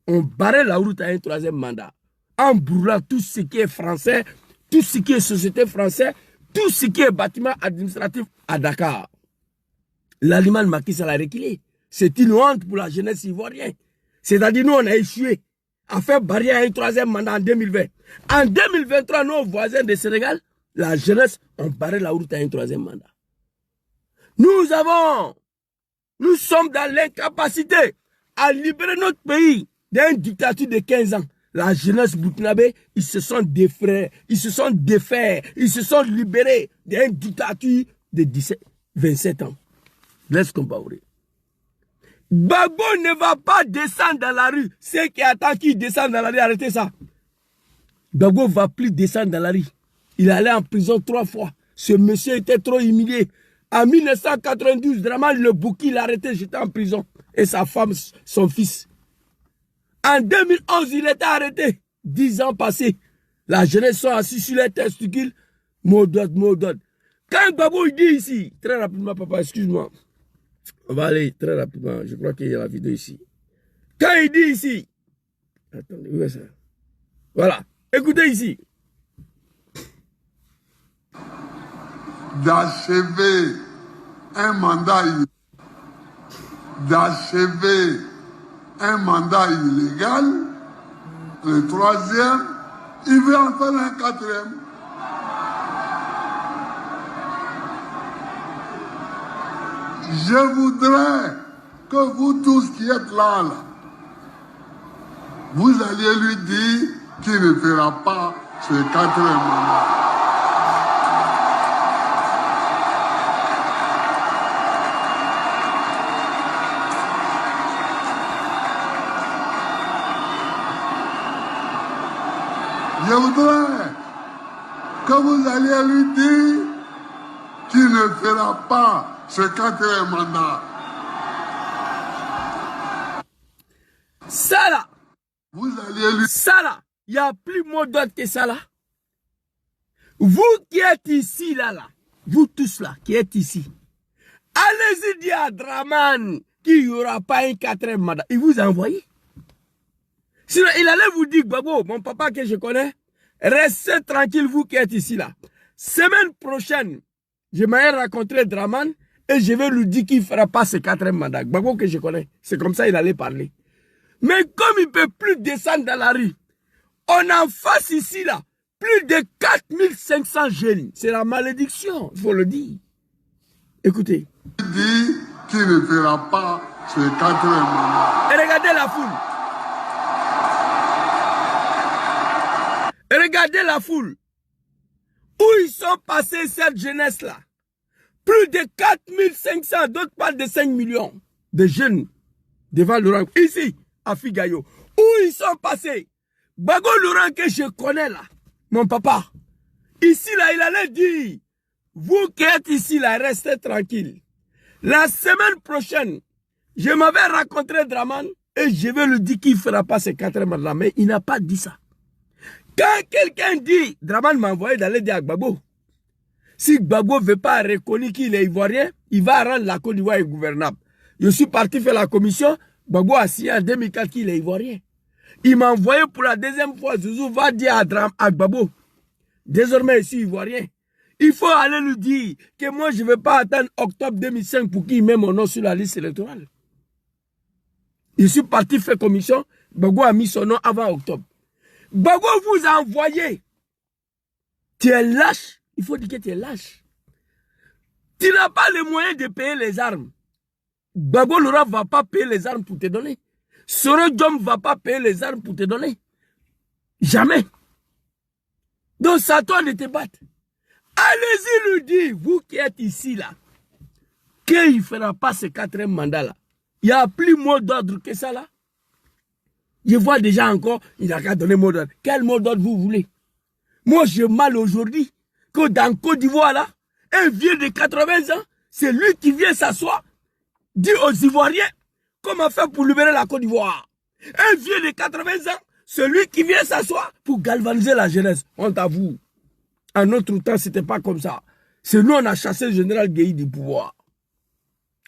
on barrait la route à un 3e mandat. En brûlant tout ce qui est français, tout ce qui est société française, tout ce qui est bâtiment administratif à Dakar. L'animal Macky Sall a reculé. C'est une honte pour la jeunesse ivoirienne. C'est-à-dire, nous, on a échoué à faire barrière à un 3e mandat en 2020. En 2023, nos voisins du Sénégal, la jeunesse, ont barré la route à un 3e mandat. Nous sommes dans l'incapacité à libérer notre pays d'une dictature de 15 ans. La jeunesse burkinabé, ils se sont défrayés, ils se sont défaits, ils se sont libérés d'une dictature de 27 ans. Laisse Compaoré. Gbagbo ne va pas descendre dans la rue. Ceux qui attendent qu'il descende dans la rue, arrêtez ça. Gbagbo ne va plus descendre dans la rue. Il allait en prison 3 fois. Ce monsieur était trop humilié. En 1992, Dramane le Bouki l'a arrêté, j'étais en prison. Et sa femme, son fils. En 2011, il était arrêté. 10 ans passés. La jeunesse sont assis sur les testicules. Maudode. Quand Gbagbo dit ici, très rapidement, papa, excuse-moi. On va aller très rapidement. Je crois qu'il y a la vidéo ici. Quand il dit ici, attendez, où est ça? Voilà. Écoutez ici. D'achever un mandat illégal, le 3e, il veut en faire un 4e. Je voudrais que vous tous qui êtes là, vous alliez lui dire qu'il ne fera pas ce 4e mandat. Je voudrais que vous alliez lui dire qu'il ne fera pas ce 4e mandat. Ça là, vous alliez lui... Ça là, il n'y a plus moderne que ça là. Vous qui êtes ici là, vous tous là qui êtes ici, allez-y dire à Dramane qu'il n'y aura pas un 4e mandat. Il vous a envoyé. Sinon, il allait vous dire, Gbagbo, mon papa que je connais, restez tranquille, vous qui êtes ici là. Semaine prochaine, je m'ai rencontré Draman et je vais lui dire qu'il ne fera pas ce 4e mandat. Gbagbo que je connais, c'est comme ça il allait parler. Mais comme il ne peut plus descendre dans la rue, on en face ici, là, plus de 4500 jeunes. C'est la malédiction, il faut le dire. Écoutez. Il dit qu'il ne fera pas ce 4e mandat. Et regardez la foule. Et regardez la foule. Où ils sont passés cette jeunesse-là. Plus de 4500, d'autres parlent de 5 millions de jeunes devant Laurent. Ici, à Figayo. Où ils sont passés. Gbagbo Laurent que je connais là, mon papa. Ici là, il allait dire, vous qui êtes ici là, restez tranquille. La semaine prochaine, je m'avais rencontré Draman et je vais lui dire qu'il ne fera pas ce 4e mandat. Mais il n'a pas dit ça. Quand quelqu'un dit, Draman m'a envoyé d'aller dire à Gbagbo, si Gbagbo ne veut pas reconnaître qu'il est ivoirien, il va rendre la Côte d'Ivoire ingouvernable. Je suis parti faire la commission, Gbagbo a signé en 2004 qu'il est ivoirien. Il m'a envoyé pour la 2e fois, Zouzou va dire à Gbagbo, désormais je suis ivoirien. Il faut aller lui dire que moi je ne vais pas attendre octobre 2005 pour qu'il mette mon nom sur la liste électorale. Je suis parti faire commission, Gbagbo a mis son nom avant octobre. Gbagbo vous a envoyé. Tu es lâche. Il faut dire que tu es lâche. Tu n'as pas les moyens de payer les armes. Gbagbo Laurent ne va pas payer les armes pour te donner. Soro Diom ne va pas payer les armes pour te donner. Jamais. Donc c'est à toi de te battre. Allez-y lui dire, vous qui êtes ici là, qu'il ne fera pas ce 4e mandat là. Il n'y a plus mot d'ordre que ça là. Je vois déjà encore, il n'a qu'à donner mot d'ordre. Quel mot d'ordre vous voulez? Moi, j'ai mal aujourd'hui que dans Côte d'Ivoire, là, un vieux de 80 ans, c'est lui qui vient s'asseoir, dit aux Ivoiriens comment faire pour libérer la Côte d'Ivoire. Un vieux de 80 ans, c'est lui qui vient s'asseoir pour galvaniser la jeunesse. Honte à vous. En notre temps, ce n'était pas comme ça. C'est nous, on a chassé le général Gueye du pouvoir.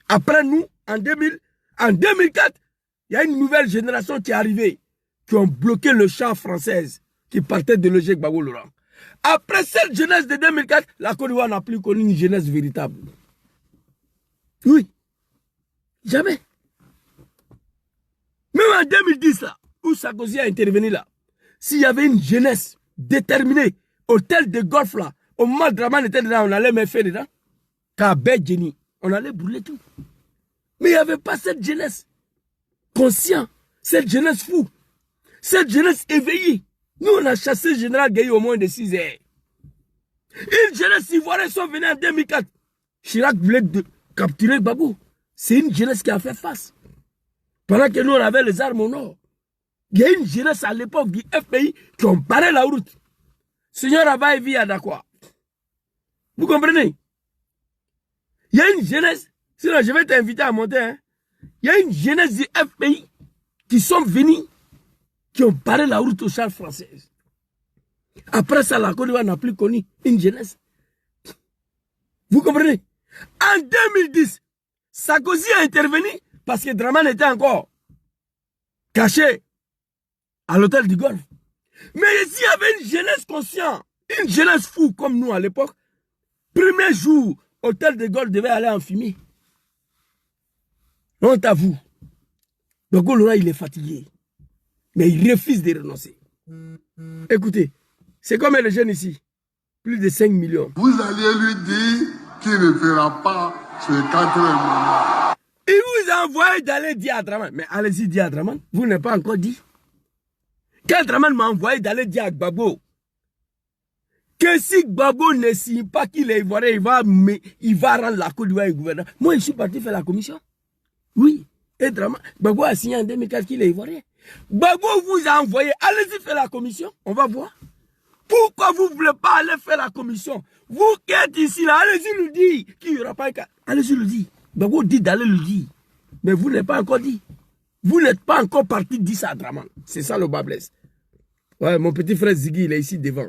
Après nous, en 2004, il y a une nouvelle génération qui est arrivée, qui ont bloqué le champ français, qui partait de loger Gbagbo Laurent. Après cette jeunesse de 2004, la Côte d'Ivoire n'a plus connu une jeunesse véritable. Oui. Jamais. Même en 2010, là, où Sarkozy a intervenu là, s'il y avait une jeunesse déterminée, hôtel de golf là, au moment où Draman était dedans, on allait mettre feu dedans. Kabé Jenny, on allait brûler tout. Mais il n'y avait pas cette jeunesse consciente, cette jeunesse fou, cette jeunesse éveillée. Nous, on a chassé le général Gueye au moins de 6 heures. Une jeunesse ivoirienne sont venus en 2004. Chirac voulait capturer Gbagbo. C'est une jeunesse qui a fait face. Pendant que nous, on avait les armes au nord. Il y a une jeunesse à l'époque du FPI qui ont barré la route. Seigneur Abba et Via Dakwa. Vous comprenez? Il y a une jeunesse, sinon je vais t'inviter à monter. Hein. Il y a une jeunesse du FPI qui sont venus, qui ont barré la route aux chars françaises. Après ça, la Côte d'Ivoire n'a plus connu une jeunesse. Vous comprenez? En 2010, Sarkozy a intervenu parce que Draman était encore caché à l'hôtel du Golfe. Mais s'il y avait une jeunesse consciente, une jeunesse fou comme nous à l'époque, premier jour, l'hôtel du Golfe devait aller en fumée. Honte à vous. Gbagbo Laurent, il est fatigué. Mais il refuse de renoncer. Écoutez, c'est comme les jeunes ici. Plus de 5 millions. Vous allez lui dire qu'il ne fera pas ce 4e mandat. Il vous a envoyé d'aller dire à Draman. Mais allez-y dire à Draman. Vous n'avez pas encore dit. Quand Draman m'a envoyé d'aller dire à Gbagbo que si Gbagbo ne signe pas qu'il est ivoirien, il va rendre la Côte d'Ivoire gouverneur. Moi, je suis parti faire la commission. Oui. Et Draman, Gbagbo a signé en 2004 qu'il est ivoirien. Gbagbo vous a envoyé, allez-y faire la commission, on va voir. Pourquoi vous ne voulez pas aller faire la commission? Vous qui êtes ici, là, allez-y lui dire qu'il n'y aura pas un cas. Allez-y lui dire. Gbagbo dit d'aller lui dire. Mais vous n'avez pas encore dit. Vous n'êtes pas encore parti dire ça à Draman. C'est ça le bas blesse. Ouais, mon petit frère Ziggy, il est ici devant.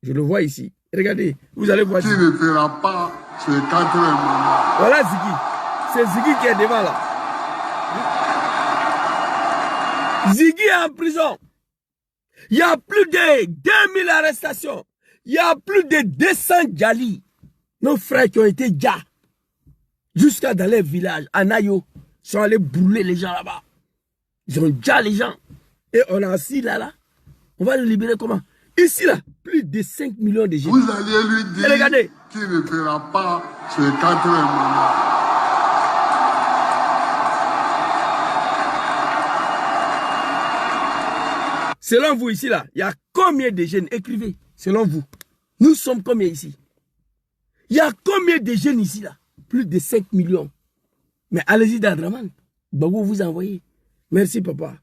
Je le vois ici. Regardez, vous allez voir. Qui ne fera pas ce 4e mandat. Voilà Ziggy. C'est Ziggy qui est devant là. Ziggy est en prison. Il y a plus de 2000 arrestations. Il y a plus de 200 Djali. Nos frères qui ont été déjà, jusqu'à dans les villages, à Nayo, sont allés brûler les gens là-bas. Ils ont déjà les gens. Et on a assis là. On va les libérer comment? Ici là, plus de 5 millions de gens. Vous alliez lui dire qu'il ne fera pas ce 4e mandat. Selon vous ici là, il y a combien de jeunes? Écrivez, selon vous. Nous sommes combien ici? Il y a combien de jeunes ici là? Plus de 5 millions. Mais allez-y dans Draman. Babou vous envoyez. Merci papa.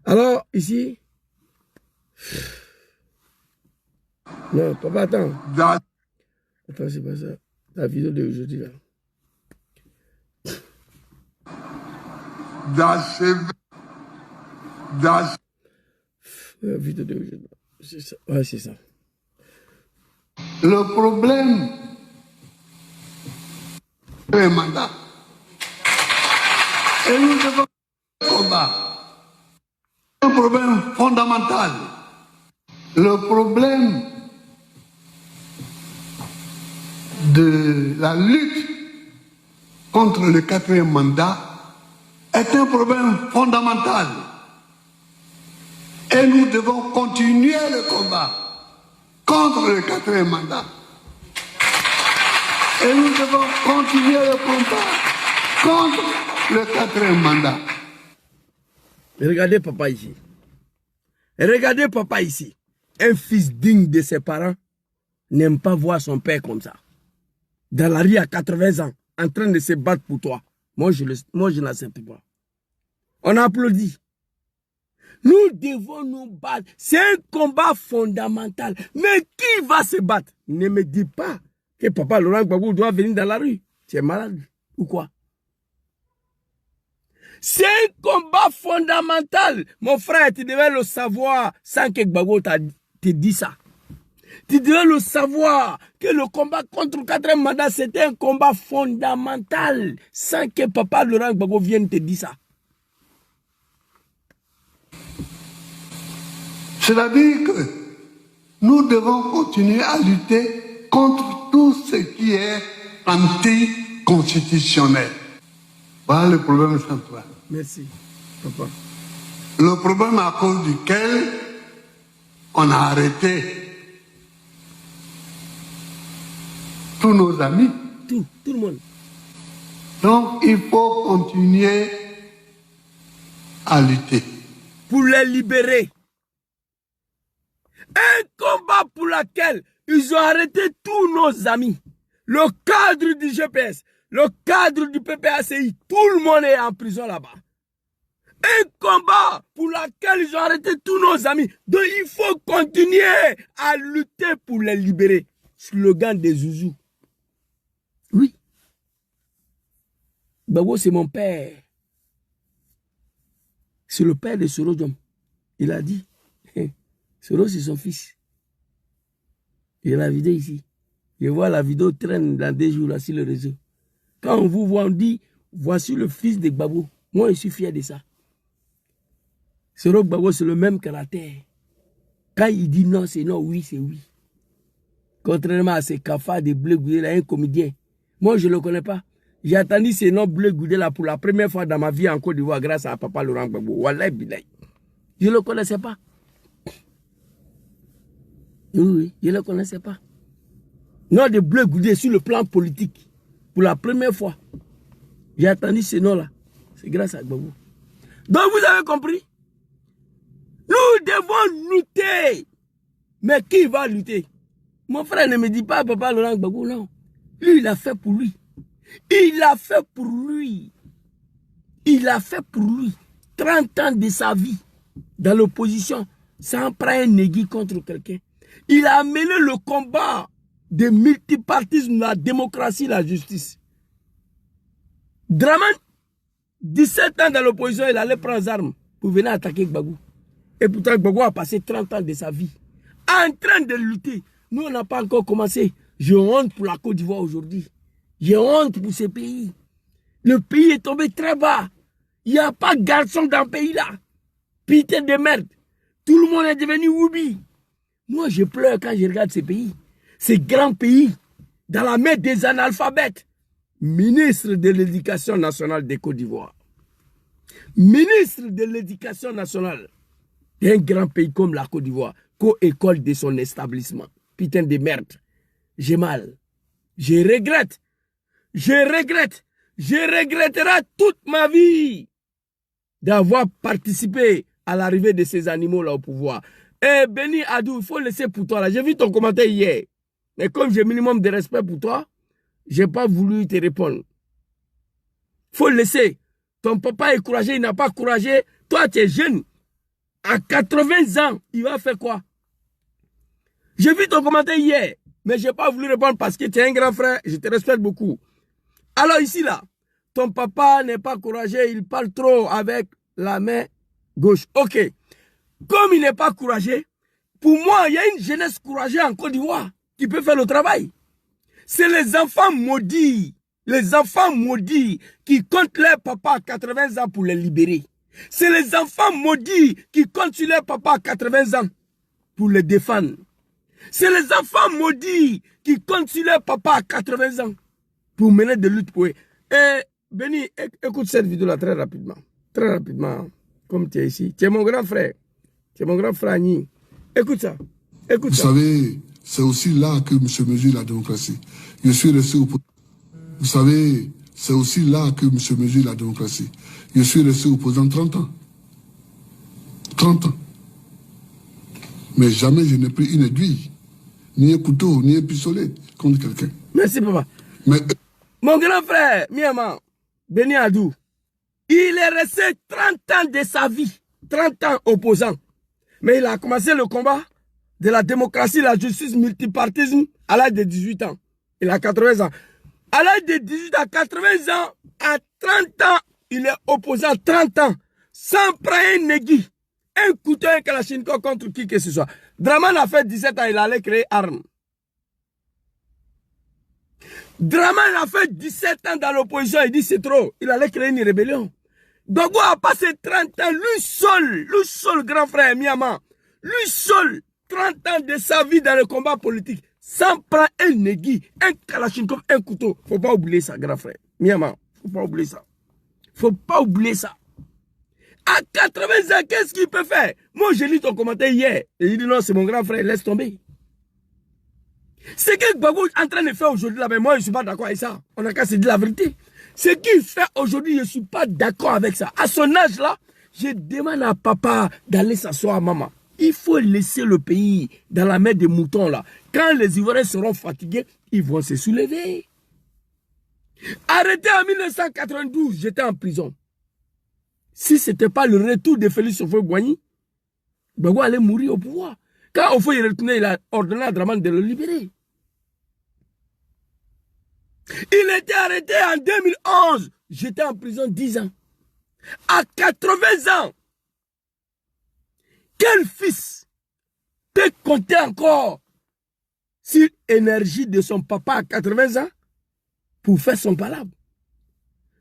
Alors ici. Non, papa attends. Attends, c'est pas ça. La vidéo d'aujourd'hui là. La vidéo d'aujourd'hui. C'est ça. Ouais, c'est ça. Le problème, c'est le mandat. Et nous devons combattre. Un problème fondamental. Le problème de la lutte contre le 4e mandat est un problème fondamental. Et nous devons continuer le combat contre le 4e mandat. Et nous devons continuer le combat contre le 4e mandat. Regardez papa ici. Regardez papa ici. Un fils digne de ses parents n'aime pas voir son père comme ça. Dans la rue à 80 ans, en train de se battre pour toi. Moi, je n'accepte pas. On applaudit. Nous devons nous battre. C'est un combat fondamental. Mais qui va se battre? Ne me dis pas que papa Laurent Gbagbo doit venir dans la rue. Tu es malade ou quoi? C'est un combat fondamental. Mon frère, tu devais le savoir sans que Gbagbo te dise ça. Tu devais le savoir que le combat contre le 4e mandat, c'était un combat fondamental sans que papa Laurent Gbagbo vienne te dire ça. C'est-à-dire que nous devons continuer à lutter contre tout ce qui est anticonstitutionnel. Voilà le problème central. Merci, papa. Le problème à cause duquel on a arrêté tous nos amis. Tout le monde. Donc il faut continuer à lutter. Pour les libérer. Un combat pour lequel ils ont arrêté tous nos amis. Le cadre du GPS, le cadre du PPACI, tout le monde est en prison là-bas. Un combat pour lequel ils ont arrêté tous nos amis. Donc il faut continuer à lutter pour les libérer. Slogan des Zouzous. Oui. Gbagbo, c'est mon père. C'est le père de Soro Diom. Il a dit. Soro, c'est son fils. Il y a la vidéo ici. Je vois la vidéo traîne dans 2 jours là sur le réseau. Quand on vous voit, on dit, voici le fils de Gbagbo. Moi, je suis fier de ça. Soro Gbagbo, c'est le même caractère. Quand il dit non, c'est non, oui, c'est oui. Contrairement à ces cafards de Bleu Goudé, là, un comédien. Moi, je ne le connais pas. J'ai attendu ces noms Bleu Goudé là pour la première fois dans ma vie en Côte d'Ivoire grâce à papa Laurent Gbagbo. Wallahi billahi. Je ne le connaissais pas. Oui, je ne le connaissais pas. Nom de Bleu Goudé sur le plan politique. Pour la première fois. J'ai attendu ce nom-là. C'est grâce à Gbagbo. Donc vous avez compris? Nous devons lutter. Mais qui va lutter? Mon frère ne me dit pas papa Laurent Gbagbo, non. Lui, il a fait pour lui. Il a fait pour lui. Il a fait pour lui. 30 ans de sa vie dans l'opposition sans prendre un négui contre quelqu'un. Il a mené le combat de multipartisme, la démocratie, la justice. Draman, 17 ans dans l'opposition, il allait prendre les armes pour venir attaquer Gbagbo. Et pourtant, Gbagbo a passé 30 ans de sa vie en train de lutter. Nous, on n'a pas encore commencé. J'ai honte pour la Côte d'Ivoire aujourd'hui. J'ai honte pour ce pays. Le pays est tombé très bas. Il n'y a pas de garçon dans le pays là. Pité de merde. Tout le monde est devenu Woubi. Moi, je pleure quand je regarde ce pays. Ces grands pays dans la main des analphabètes. Ministre de l'Éducation nationale de Côte d'Ivoire. Ministre de l'Éducation nationale d'un grand pays comme la Côte d'Ivoire, co-école de son établissement. Putain de merde. J'ai mal. Je regrette. Je regrette. Je regretterai toute ma vie d'avoir participé à l'arrivée de ces animaux-là au pouvoir. Eh, Béni Adou, il faut laisser pour toi là. J'ai vu ton commentaire hier. Mais comme j'ai minimum de respect pour toi, je n'ai pas voulu te répondre. Il faut laisser. Ton papa est courageux, il n'a pas courageux. Toi, tu es jeune. À 80 ans, il va faire quoi? J'ai vu ton commentaire hier, mais je n'ai pas voulu répondre parce que tu es un grand frère, je te respecte beaucoup. Alors ici, là, ton papa n'est pas courageux, il parle trop avec la main gauche. Ok. Comme il n'est pas courageux, pour moi, il y a une jeunesse courageuse en Côte d'Ivoire qui peut faire le travail. C'est les enfants maudits. Les enfants maudits qui comptent leur papa à 80 ans pour les libérer. C'est les enfants maudits qui comptent sur leur papa à 80 ans pour les défendre. C'est les enfants maudits qui comptent sur leur papa à 80 ans pour mener des luttes pour eux. Et Béni, écoute cette vidéo-là très rapidement. Très rapidement, comme tu es ici. Tu es mon grand frère. Tu es mon grand frère Agni. Écoute ça. Écoute ça. Vous savez, c'est aussi là que se mesure la démocratie. Je suis resté au... Vous savez, c'est aussi là que se mesure la démocratie. Je suis resté opposant 30 ans. 30 ans. Mais jamais je n'ai pris une aiguille, ni un couteau, ni un pistolet contre quelqu'un. Merci, papa. Mais... Mon grand frère, Miama, Béni Adou, il est resté 30 ans de sa vie, 30 ans opposant. Mais il a commencé le combat de la démocratie, la justice, multipartisme à l'âge de 18 ans. Il a 80 ans. À l'âge de 18 à 80 ans, à 30 ans, il est opposant 30 ans, sans prendre un négui, un couteau, un kalachnikov contre qui que ce soit. Draman a fait 17 ans, il allait créer armes. Draman a fait 17 ans dans l'opposition, il dit c'est trop, il allait créer une rébellion. Dogo a passé 30 ans, lui seul, grand frère Miama, lui seul, 30 ans de sa vie dans le combat politique, sans prendre un négui, un kalachnikov, un couteau. Faut pas oublier ça, grand frère. Miama, faut pas oublier ça. Faut pas oublier ça. À 80 ans, qu'est-ce qu'il peut faire? Moi, j'ai lu ton commentaire hier. Et il dit non, c'est mon grand frère, laisse tomber. Ce que Gbagbo est en train de faire aujourd'hui, là, mais moi, je ne suis pas d'accord avec ça. On n'a qu'à se dire la vérité. Ce qu'il fait aujourd'hui, je ne suis pas d'accord avec ça. À son âge, là, je demande à papa d'aller s'asseoir à maman. Il faut laisser le pays dans la main des moutons, là. Quand les Ivoiriens seront fatigués, ils vont se soulever. Arrêté en 1992, j'étais en prison. Si ce n'était pas le retour de Félix Houphouët-Boigny, Gbagbo allait mourir au pouvoir. Quand Houphouët est retourné, il a ordonné à Dramane de le libérer. Il était arrêté en 2011. J'étais en prison 10 ans. À 80 ans, quel fils peut compter encore sur l'énergie de son papa à 80 ans pour faire son palabre?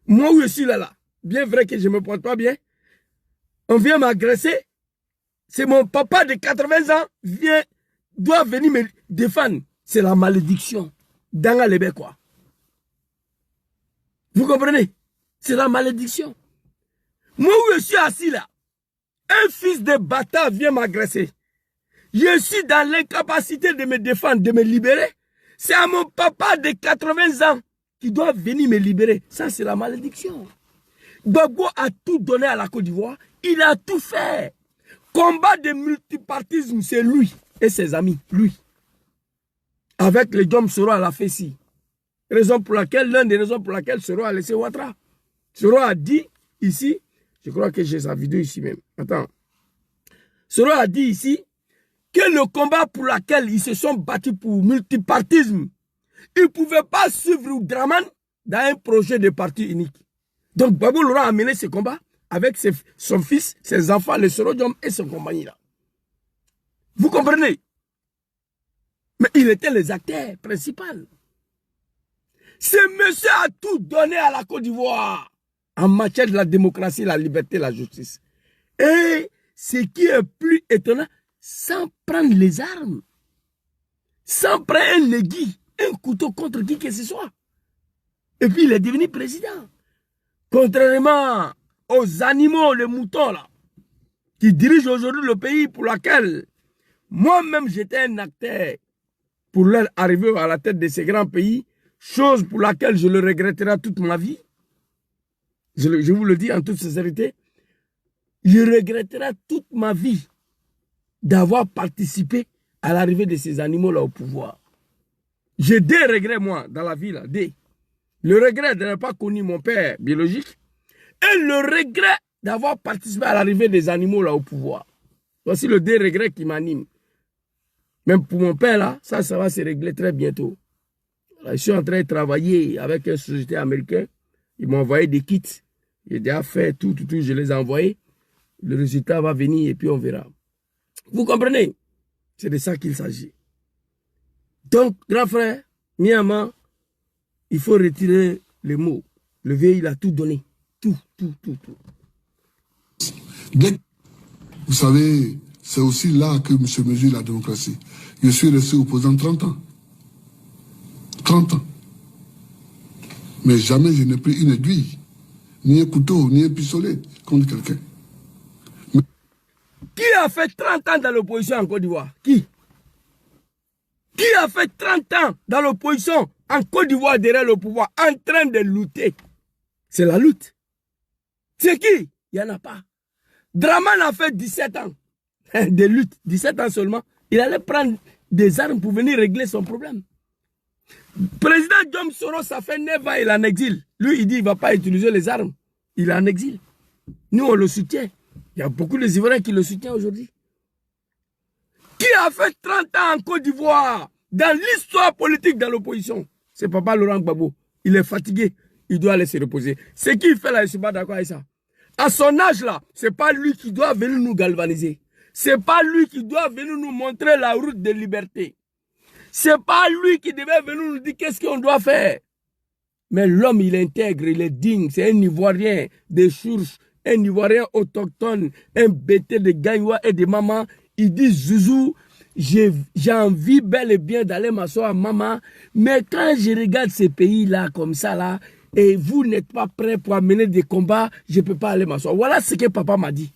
Moi, où je suis là, bien vrai que je ne me porte pas bien, on vient m'agresser, c'est mon papa de 80 ans doit venir me défendre. C'est la malédiction. Dans les quoi. Vous comprenez? C'est la malédiction. Moi où je suis assis là, un fils de bâtard vient m'agresser. Je suis dans l'incapacité de me défendre, de me libérer. C'est à mon papa de 80 ans qui doit venir me libérer. Ça, c'est la malédiction. Gbagbo a tout donné à la Côte d'Ivoire. Il a tout fait. Combat de multipartisme, c'est lui et ses amis. Lui. Avec les Djom Soro à la Fessi. Raison pour laquelle, l'une des raisons pour laquelle Soro a laissé Ouattara. Soro a dit ici, je crois que j'ai sa vidéo ici même. Attends. Soro a dit ici que le combat pour lequel ils se sont battus pour multipartisme, ils ne pouvaient pas suivre Dramane dans un projet de parti unique. Donc Gbagbo leur a mené ce combat avec son fils, ses enfants, les Soro Djom et son compagnie là. Vous comprenez? Mais il était les acteurs principaux. Ce monsieur a tout donné à la Côte d'Ivoire en matière de la démocratie, la liberté, la justice. Et ce qui est plus étonnant, sans prendre les armes, sans prendre un aiguille, un couteau contre qui que ce soit. Et puis il est devenu président. Contrairement aux animaux, les moutons là, qui dirigent aujourd'hui le pays pour lequel moi-même j'étais un acteur pour leur arriver à la tête de ces grands pays, chose pour laquelle je le regretterai toute ma vie. Je vous le dis en toute sincérité, je regretterai toute ma vie d'avoir participé à l'arrivée de ces animaux-là au pouvoir. J'ai des regrets, moi, dans la vie, là, des. Le regret de n'avoir pas connu mon père biologique et le regret d'avoir participé à l'arrivée des animaux là au pouvoir. Voici le deux regrets qui m'animent. Même pour mon père là, ça va se régler très bientôt. Je suis en train de travailler avec une société américaine. Ils m'ont envoyé des kits. J'ai déjà fait tout, je les ai envoyés. Le résultat va venir et puis on verra. Vous comprenez? C'est de ça qu'il s'agit. Donc, grand frère, Myanmar, il faut retirer les mots. Le vieil, il a tout donné. Tout. Vous savez, c'est aussi là que se mesure la démocratie. Je suis resté opposant 30 ans. 30 ans. Mais jamais je n'ai pris une aiguille, ni un couteau, ni un pistolet contre quelqu'un. Mais... Qui a fait 30 ans dans l'opposition en Côte d'Ivoire? Qui a fait 30 ans dans l'opposition en Côte d'Ivoire derrière le pouvoir, en train de lutter? C'est la lutte. C'est qui? Il n'y en a pas. Draman a fait 17 ans de lutte, 17 ans seulement. Il allait prendre des armes pour venir régler son problème. Président John Soros, ça fait 9 ans, il est en exil. Lui, il dit qu'il ne va pas utiliser les armes. Il est en exil. Nous, on le soutient. Il y a beaucoup de Ivoiriens qui le soutiennent aujourd'hui. Qui a fait 30 ans en Côte d'Ivoire dans l'histoire politique de l'opposition? C'est Papa Laurent Gbagbo. Il est fatigué. Il doit aller se reposer. C'est qui fait là, je ne suis pas d'accord avec ça. À son âge là, ce n'est pas lui qui doit venir nous galvaniser. Ce n'est pas lui qui doit venir nous montrer la route de liberté. Ce n'est pas lui qui devait venir nous dire qu'est-ce qu'on doit faire. Mais l'homme, il est intègre, il est digne. C'est un Ivoirien des sources, un Ivoirien autochtone, un bêté de Gagnois et de maman. Il dit, Zouzou, j'ai envie bel et bien d'aller m'asseoir à maman. Mais quand je regarde ces pays-là comme ça, là, et vous n'êtes pas prêts pour amener des combats, je ne peux pas aller m'asseoir. Voilà ce que papa m'a dit.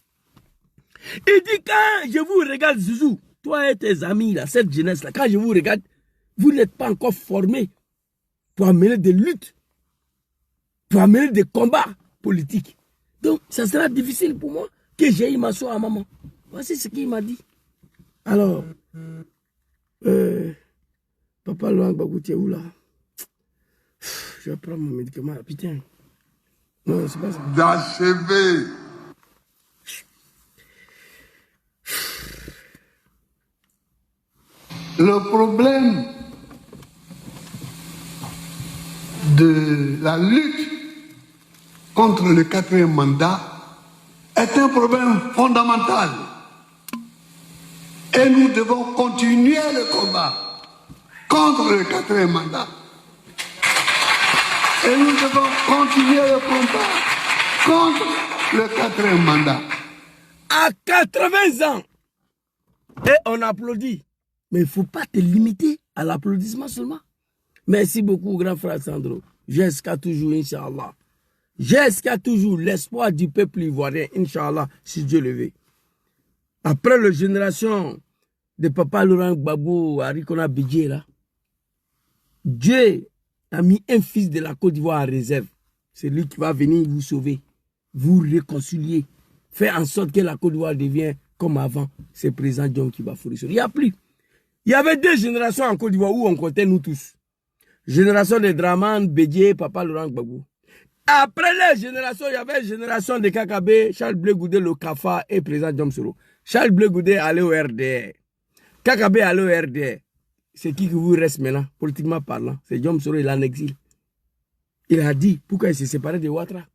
Il dit, quand je vous regarde, Zouzou, toi et tes amis, là, cette jeunesse-là, quand je vous regarde, vous n'êtes pas encore formés pour amener des luttes, pour amener des combats politiques. Donc, ça sera difficile pour moi que j'aille m'asseoir à maman. Voici ce qu'il m'a dit. Alors, Papa Laurent Gbagbo, tu es où là? Je vais prendre mon médicament, putain. Non, c'est pas ça. D'achever. Le problème de la lutte contre le quatrième mandat est un problème fondamental. Et nous devons continuer le combat contre le quatrième mandat. Et nous devons continuer le combat contre le quatrième mandat. À 80 ans, et on applaudit. Mais il ne faut pas te limiter à l'applaudissement seulement. Merci beaucoup, grand frère Sandro. Jusqu'à toujours, Inch'Allah. Jusqu'à toujours, l'espoir du peuple ivoirien, Inch'Allah, si Dieu le veut. Après la génération de Papa Laurent Gbagbo, Arikona Bidje, là, Dieu a mis un fils de la Côte d'Ivoire en réserve. C'est lui qui va venir vous sauver, vous réconcilier, faire en sorte que la Côte d'Ivoire devienne comme avant. C'est le président John qui va fournir. Il n'y a plus. Il y avait 2 générations en Côte d'Ivoire où on comptait nous tous. Génération de Draman, Bédié, Papa Laurent Gbagbo. Après les générations, il y avait une génération de Kakabe, Charles Blé Goudé, le CAFA et président John Soro. Charles Blé Goudé allait au RDR. Kakabe allait au RDR. C'est qui vous reste maintenant, politiquement parlant? C'est John Soro, il est en exil. Il a dit pourquoi il s'est séparé de Ouattara.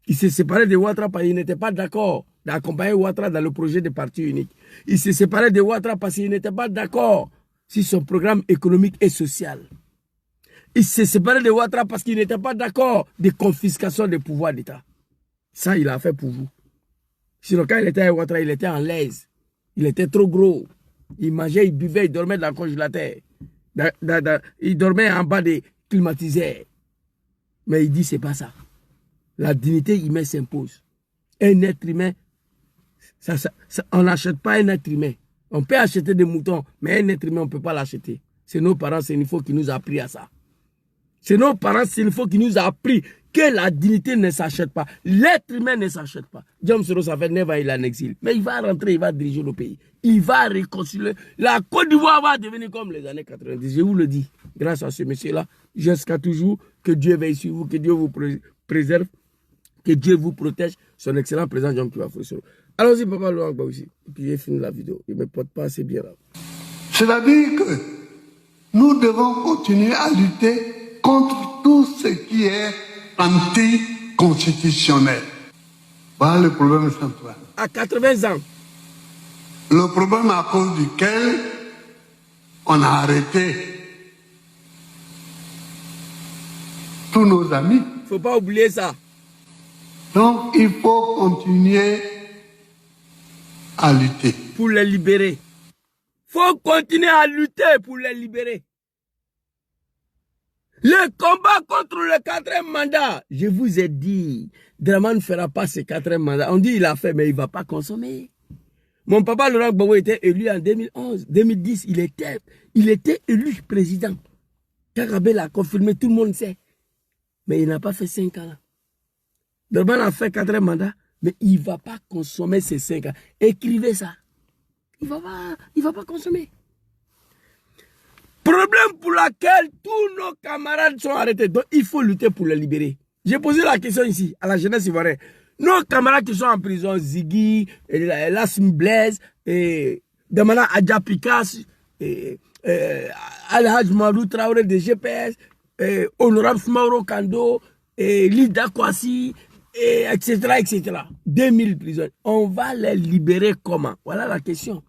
Il s'est séparé de Ouattara parce qu'il n'était pas d'accord d'accompagner Ouattara dans le projet de parti unique. Il s'est séparé de Ouattara parce qu'il n'était pas d'accord sur son programme économique et social. Il s'est séparé de Ouattara parce qu'il n'était pas d'accord de confiscation des pouvoirs d'État. Ça, il a fait pour vous. Sinon, quand il était à Ouattara, il était en l'aise. Il était trop gros. Il mangeait, il buvait, il dormait dans le congélateur. Il dormait en bas des climatiseurs. Mais il dit c'est pas ça. La dignité humaine s'impose. Un être humain, on n'achète pas un être humain. On peut acheter des moutons, mais un être humain, on ne peut pas l'acheter. C'est nos parents, c'est une fois qui nous a appris à ça. C'est nos parents, c'est une fois qui nous a appris que la dignité ne s'achète pas. L'être humain ne s'achète pas. James Soros, ça fait 9 ans, il est en exil. Mais il va rentrer, il va diriger le pays. Il va réconcilier. La Côte d'Ivoire va devenir comme les années 90. Je vous le dis. Grâce à ce monsieur-là, jusqu'à toujours, que Dieu veille sur vous, que Dieu vous préserve, que Dieu vous protège. Son excellent président Jean-Claude Frissoro. Allons-y, Papa Laurent Gbagbo aussi. Et puis j'ai fini la vidéo. Il ne me porte pas assez bien là. C'est-à-dire que nous devons continuer à lutter contre tout ce qui est anticonstitutionnel. Voilà le problème central. À 80 ans. Le problème à cause duquel on a arrêté tous nos amis. Il ne faut pas oublier ça. Donc il faut continuer à lutter. Pour les libérer. Il faut continuer à lutter pour les libérer. Le combat contre le 4e mandat, je vous ai dit, Dramane ne fera pas ce 4e mandat. On dit il a fait, mais il ne va pas consommer. Mon papa Laurent Gbagbo était élu en 2011. 2010, il était élu président. Kagame l'a confirmé, tout le monde sait. Mais il n'a pas fait 5 ans. Dramane a fait 4e mandat, mais il ne va pas consommer ces 5 ans. Écrivez ça. Il ne va pas consommer. Problème pour lequel tous nos camarades sont arrêtés. Donc, il faut lutter pour les libérer. J'ai posé la question ici, à la jeunesse ivoirienne. Nos camarades qui sont en prison, Ziggy, Lassim Blaise, Damana Adjapikas, Alhaj Marou Traoré de GPS, Honorable Mauro Kando, Lida Kwasi, etc. 2000 prisonniers. On va les libérer comment? Voilà la question.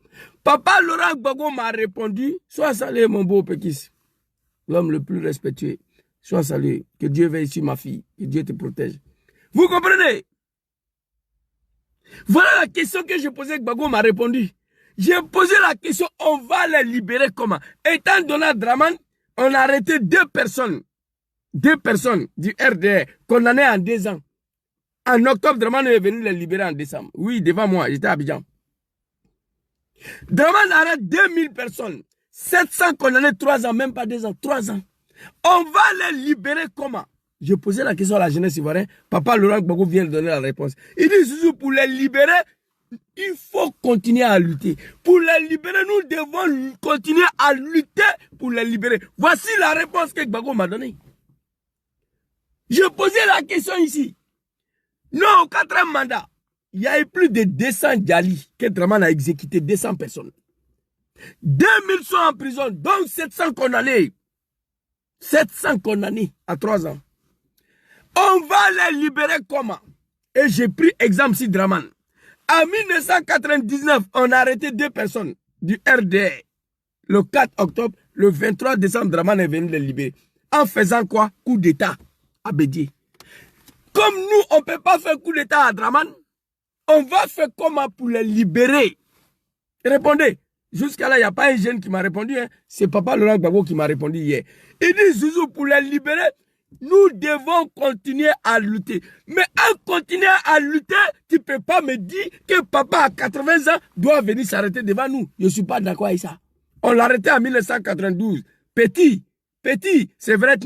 Papa Laurent Gbagbo m'a répondu, sois salué mon beau Pékis, l'homme le plus respectueux, sois salué, que Dieu veille sur ma fille, que Dieu te protège. Vous comprenez? Voilà la question que j'ai posée, Gbagbo m'a répondu. J'ai posé la question, on va les libérer comment? Étant donné à Dramane, on a arrêté 2 personnes du RDR, condamnées en 2 ans. En octobre, Dramane est venu les libérer en décembre. Oui, devant moi, j'étais à Abidjan. Dramane arrête 2000 personnes. 700 condamnés, 3 ans, même pas 2 ans, 3 ans. On va les libérer comment? J'ai posé la question à la jeunesse ivoirienne. Papa Laurent Gbagbo vient de donner la réponse. Il dit, pour les libérer, il faut continuer à lutter. Pour les libérer, nous devons continuer à lutter pour les libérer. Voici la réponse que Gbagbo m'a donnée. J'ai posé la question ici. Non, au 4e mandat, il y a eu plus de 200 Djali que Dramane a exécuté, 200 personnes. 2000 sont en prison, donc 700 condamnés. 700 condamnés à 3 ans. On va les libérer comment? Et j'ai pris exemple si Dramane. En 1999, on a arrêté 2 personnes du RDR. Le 4 octobre, le 23 décembre, Dramane est venu les libérer. En faisant quoi? Coup d'État à Bédié. Comme nous, on ne peut pas faire coup d'État à Dramane, on va faire comment pour les libérer? Répondez. Jusqu'à là, il n'y a pas un jeune qui m'a répondu. Hein. C'est Papa Laurent Gbagbo qui m'a répondu hier. Il dit, Zouzou, pour les libérer, nous devons continuer à lutter. Mais en continuant à lutter, tu ne peux pas me dire que papa à 80 ans doit venir s'arrêter devant nous. Je ne suis pas d'accord avec ça. On l'a arrêté en 1992. Petit, c'est vrai.